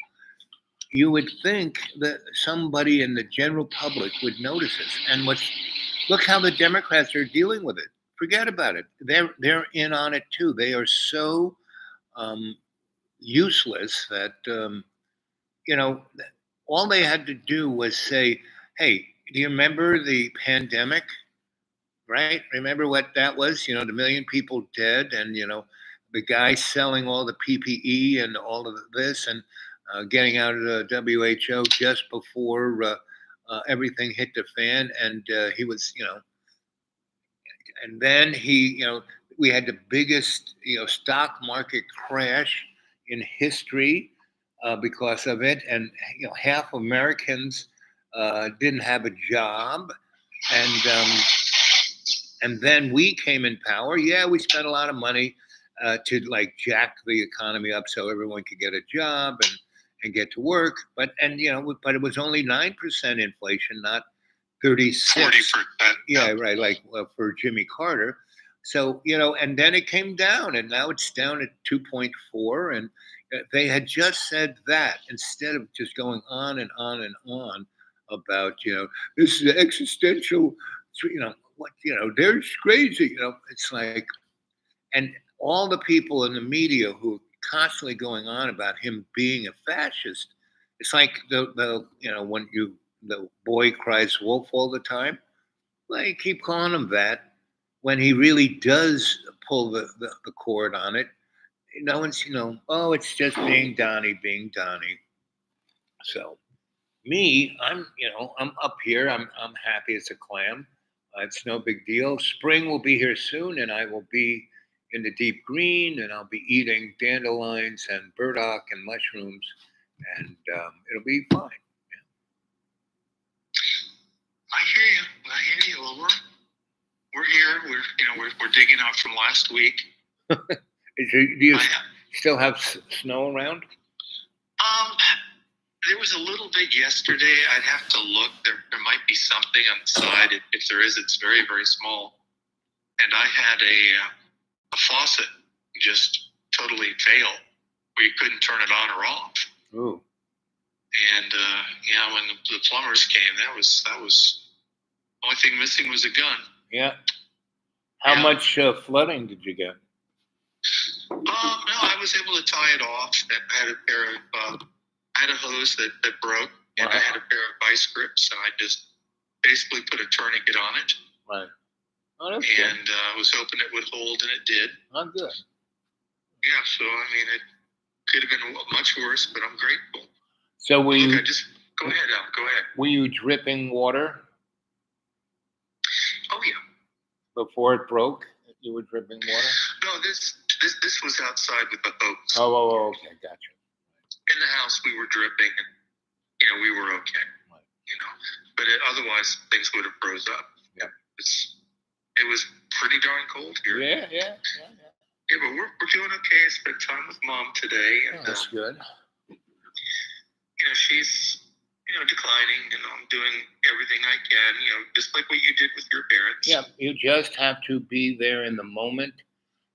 You would think that somebody in the general public would notice this. And look how the Democrats are dealing with it. Forget about it. They're in on it too. They are so useless that all they had to do was say, "Hey, do you remember the pandemic? Right? Remember what that was? The million people dead, and the guy selling all the PPE and all of this, and getting out of the WHO just before everything hit the fan, and he was, and then we had the biggest, stock market crash in history because of it, and half Americans didn't have a job, and then we came in power. Yeah, we spent a lot of money to jack the economy up so everyone could get a job and get to work. But it was only 9% inflation, not 36. 40%. Yeah, right. For Jimmy Carter. So, and then it came down, and now it's down at 2.4. And they had just said that instead of just going on and on and on about, this is existential, they're crazy. It's like, and all the people in the media who are constantly going on about him being a fascist, it's like when the boy cries wolf all the time. They keep calling him that when he really does pull the cord on it. No one's, oh, it's just being Donnie. So me, I'm up here. I'm happy as a clam. It's no big deal. Spring will be here soon, and I will be in the deep green, and I'll be eating dandelions and burdock and mushrooms, and it'll be fine. I hear you. Well, we're here. We're digging out from last week. Do you still have snow around? There was a little bit yesterday. I'd have to look. There might be something on the side. If there is, it's very, very small. And I had a faucet just totally fail, where you couldn't turn it on or off. Ooh. And when the plumbers came, that was the only thing missing was a gun. Yeah. How much flooding did you get? No, I was able to tie it off. I had a pair of I had a hose that broke, and I had a pair of vice grips, and I just basically put a tourniquet on it. Right. Oh, that's and good. I was hoping it would hold, and it did. Oh, good. Yeah, so I mean, it could have been much worse, but I'm grateful. So were you? Just go ahead, Al. Go ahead. Were you dripping water? Oh yeah. Before it broke, you were dripping water. No, this was outside with the hose. Oh, okay, gotcha. In the house, we were dripping, and we were okay. Right. But otherwise things would have froze up. Yeah. It was pretty darn cold here. Yeah. Yeah, but we're doing okay. I spent time with Mom today, and That's good. She's declining, and I'm doing everything I can. Just like what you did with your parents. Yeah, you just have to be there in the moment.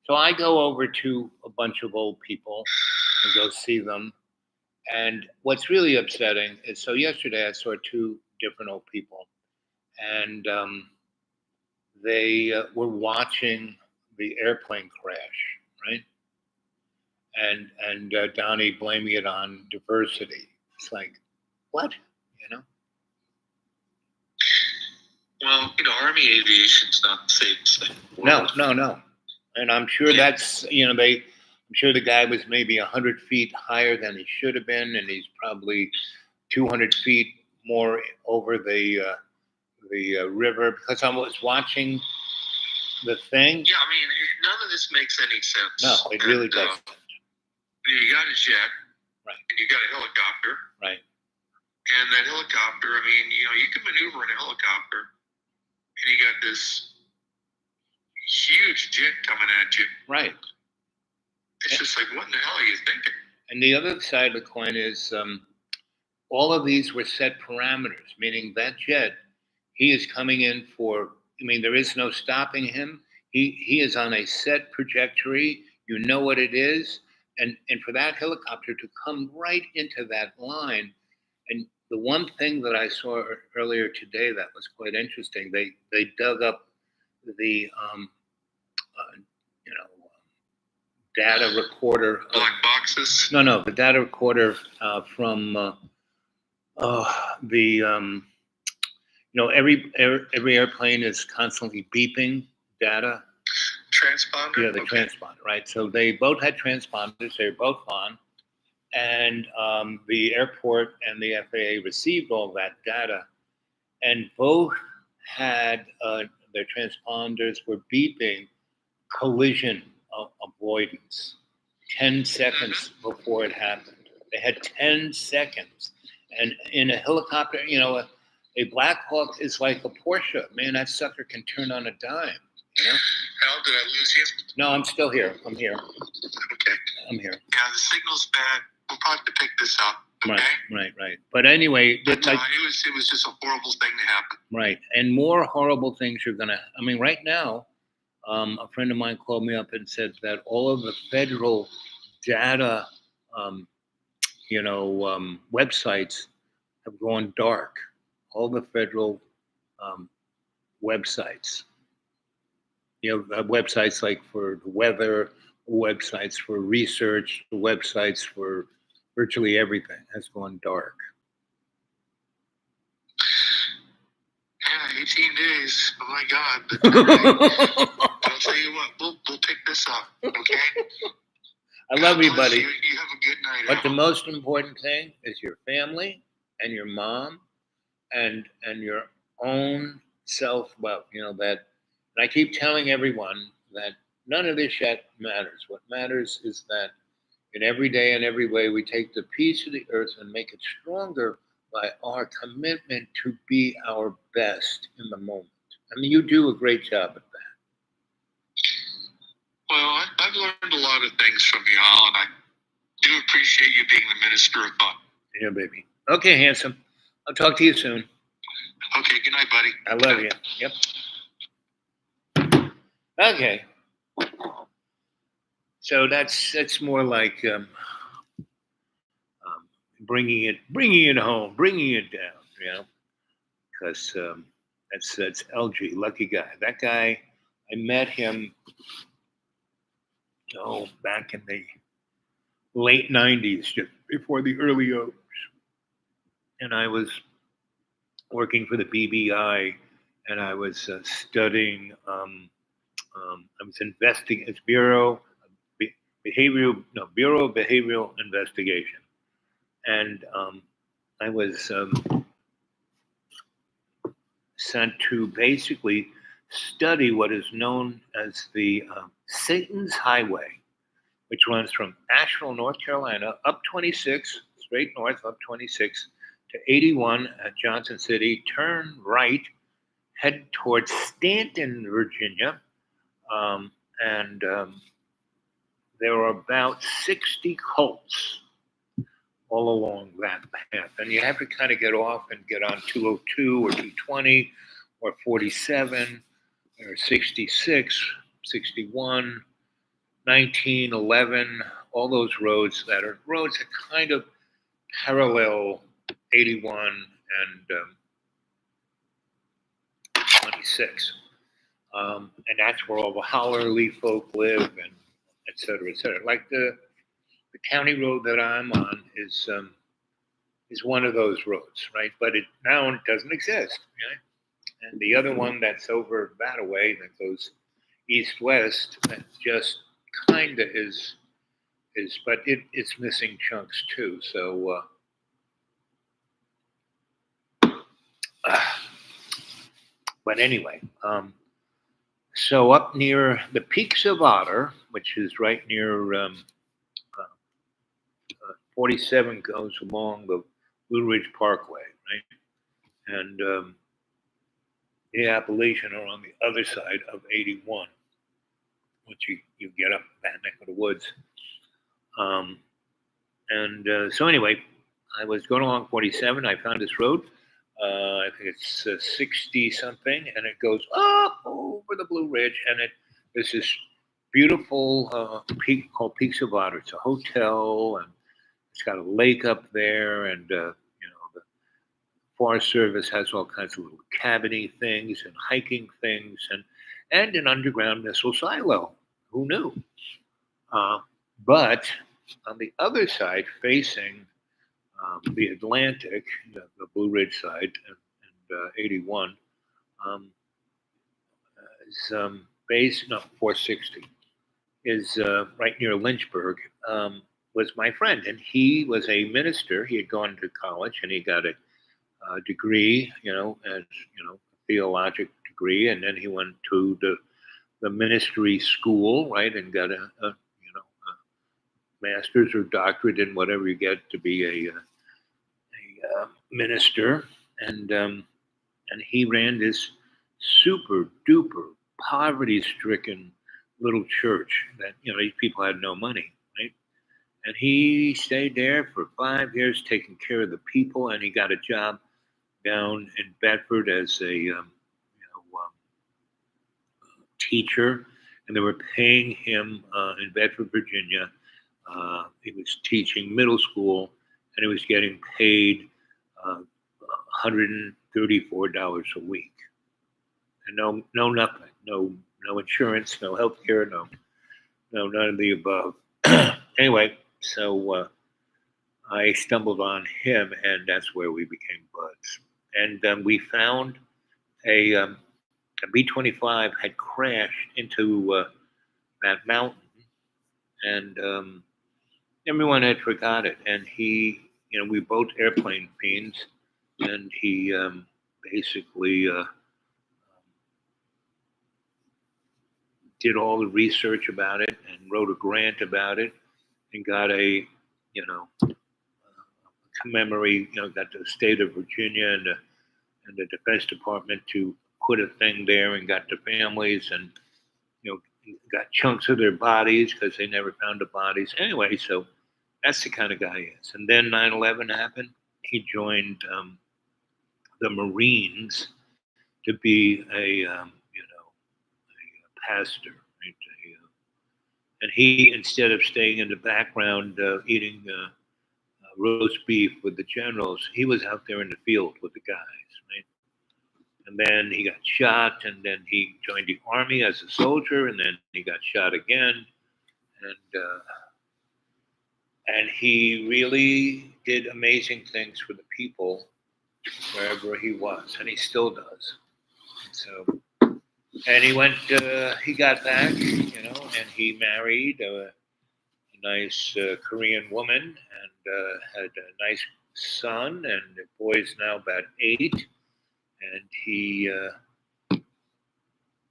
So I go over to a bunch of old people and go see them. And what's really upsetting is, so yesterday I saw two different old people, and they were watching the airplane crash, right? And Donnie blaming it on diversity. It's like, what? Well, Army aviation's not the same. No. And I'm sure that's, I'm sure the guy was maybe 100 feet higher than he should have been, and he's probably 200 feet more over the river, because I was watching the thing. Yeah, I mean, none of this makes any sense. No, it really doesn't. You got a jet, right? And you got a helicopter, right? And that helicopter, I mean, you can maneuver in a helicopter, and you got this huge jet coming at you. Right. It's just like, what in the hell are you thinking? And the other side of the coin is all of these were set parameters, meaning that jet, he is coming in for, there is no stopping him. He is on a set trajectory. You know what it is. And for that helicopter to come right into that line. And the one thing that I saw earlier today that was quite interesting, they dug up the data recorder. Black boxes? No, the data recorder from every airplane is constantly beeping data. Transponder? Yeah, the transponder, right? So they both had transponders. They were both on. And the airport and the FAA received all that data. And both had their transponders were beeping collision avoidance 10 seconds before it happened. They had 10 seconds. And in a helicopter, a Black Hawk is like a Porsche. Man, that sucker can turn on a dime. Al, did I lose you? No, I'm still here. I'm here. Okay. I'm here. Yeah, the signal's bad. We'll probably have to pick this up. Okay? Right. But anyway, But, it was just a horrible thing to happen. right. And more horrible things are right now, A friend of mine called me up and said that all of the federal data, websites have gone dark. All the federal websites, websites like for the weather, websites for research, websites for virtually everything has gone dark. Yeah, 18 days. Oh my God. But, all right. I'll tell you what, we'll pick this up, okay? I love you, God bless buddy. You have a good night. But the Al. most important thing is your family and your mom and your own self-love. That, and I keep telling everyone that none of this yet matters. What matters is that in every day and every way, we take the piece of the earth and make it stronger by our commitment to be our best in the moment. I mean, you do a great job at that. Well, I've learned a lot of things from you, Al, and I do appreciate you being the minister of fun. Yeah, baby. Okay, handsome. I'll talk to you soon. Okay, good night, buddy. I love you. Yep. Okay. So that's more like bringing it home, bringing it down, because that's LG, lucky guy. That guy, I met him back in the late 90s, just before the early O's, and I was working for the BBI, and I was studying. I was investigating. It's Bureau of Behavioral Investigation, and I was sent to basically study what is known as the Satan's Highway, which runs from Asheville, North Carolina, up 26, straight north, up 26 to 81 at Johnson City, turn right, head towards Stanton, Virginia, and there are about 60 cults all along that path. And you have to kind of get off and get on 202 or 220 or 47 or 66, 61, 19, 11, all those roads that kind of parallel 81 and 26. And that's where all the Hollerley folk live, and et cetera, et cetera. Like the county road that I'm on is one of those roads, right? But it now doesn't exist, right? And the other one that's over that way that goes east-west, that just kind of is, but it's missing chunks too. So, but anyway, so up near the Peaks of Otter, which is right near 47, goes along the Blue Ridge Parkway, right? And the Appalachian are on the other side of 81, once you get up that neck of the woods. So anyway, I was going along 47. I found this road. I think it's 60 something, and it goes up over the Blue Ridge, and there's this beautiful peak called Peaks of Otter. It's a hotel, and it's got a lake up there, and the Forest Service has all kinds of little cabiny things and hiking things, and an underground missile silo. Who knew? But on the other side, facing the Atlantic, the Blue Ridge side, and 81, is 460, is right near Lynchburg, was my friend. And he was a minister. He had gone to college, and he got a degree, as, a theologic degree. And then he went to the ministry school, right, and got a master's or doctorate in whatever you get to be a minister, and he ran this super duper poverty stricken little church that these people had no money, right? And he stayed there for 5 years taking care of the people, and he got a job down in Bedford as a teacher and they were paying him in Bedford, Virginia. He was teaching middle school, and he was getting paid $134 a week, and no nothing, no insurance, no health care, no none of the above. Anyway, so I stumbled on him, and that's where we became buds. And we found a B-25 had crashed into that mountain, and everyone had forgot it. And he, we both airplane fiends, and he basically did all the research about it and wrote a grant about it and got a, commemorate, got the state of Virginia and the Defense Department to put a thing there and got the families and, got chunks of their bodies because they never found the bodies. Anyway, so that's the kind of guy he is. And then 9/11 happened. He joined the Marines to be a pastor. Right? And he, instead of staying in the background eating roast beef with the generals, he was out there in the field with the guys. Right? And then he got shot, and then he joined the army as a soldier, and then he got shot again. And he really did amazing things for the people wherever he was, and he still does. So, and he went, he got back, and he married a nice Korean woman and had a nice son, and the boy's now about 8, and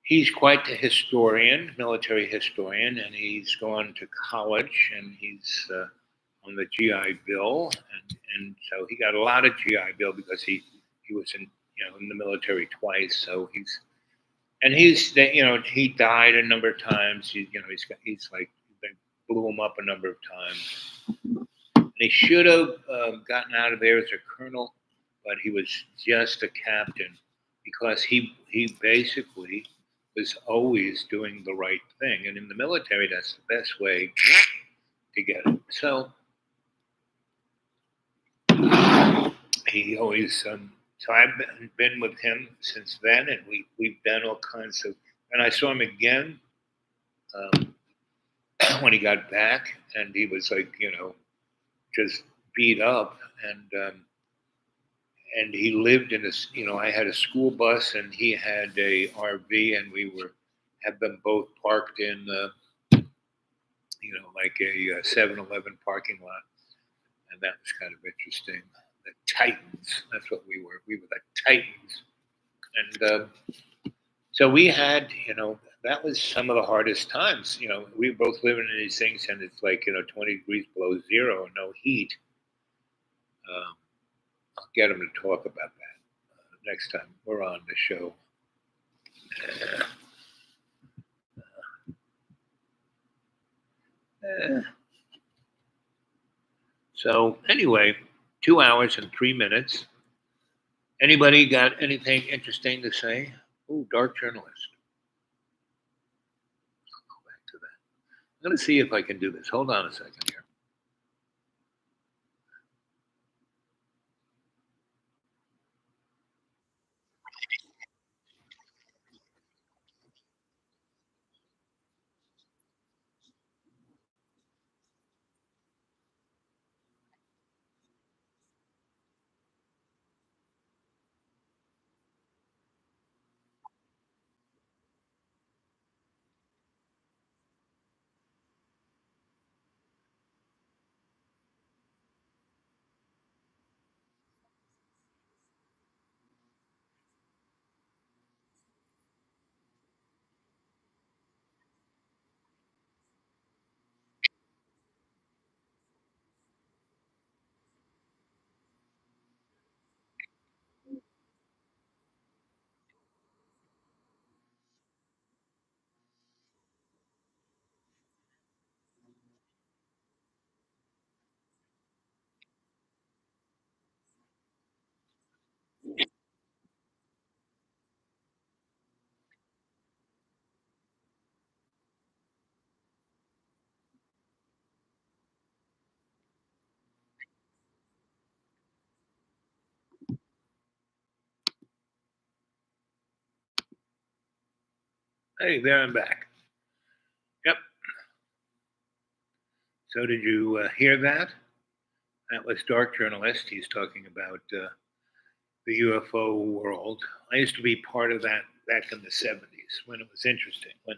he's quite the historian, military historian, and he's gone to college, and he's on the GI Bill, and so he got a lot of GI Bill because he was in the military twice, so he died a number of times. He's like, they blew him up a number of times. And he should have gotten out of there as a colonel, but he was just a captain because he basically was always doing the right thing. And in the military, that's the best way to get it. So he always, so I've been with him since then, and we've done all kinds of, and I saw him again when he got back, and he was like, just beat up, and he lived in a, I had a school bus and he had a RV, and we had them both parked in, like a 7-Eleven parking lot, and that was kind of interesting. The Titans, that's what we were. We were the Titans, and so we had, that was some of the hardest times. We were both living in these things, and it's like 20 degrees below zero and no heat. I'll get him to talk about that next time we're on the show. So anyway, 2 hours and 3 minutes. Anybody got anything interesting to say? Oh, dark journalist. I'll go back to that. I'm going to see if I can do this. Hold on a second here. Hey, there I'm back. Yep. So did you hear that? That was Dark Journalist. He's talking about the UFO world. I used to be part of that back in the 70s when it was interesting, when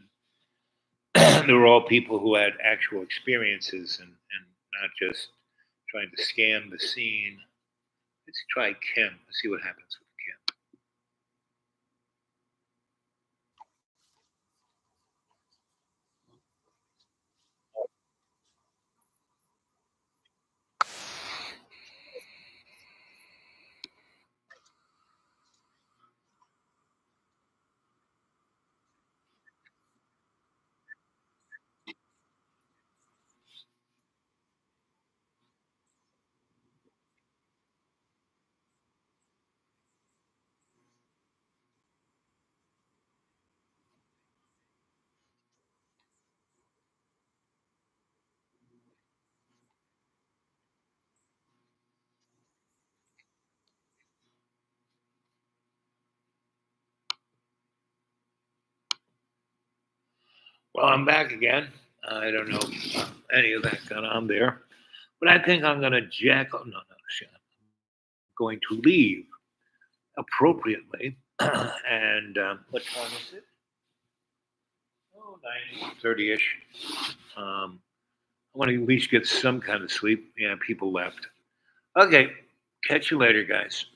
there were all people who had actual experiences and not just trying to scam the scene. Let's try Kim. Let's see what happens with Kim. Well, I'm back again. I don't know if any of that got on there, but I think I'm going to I'm going to leave appropriately. And what time is it? Oh, 9:30-ish. I want to at least get some kind of sleep. Yeah, people left. Okay, catch you later, guys.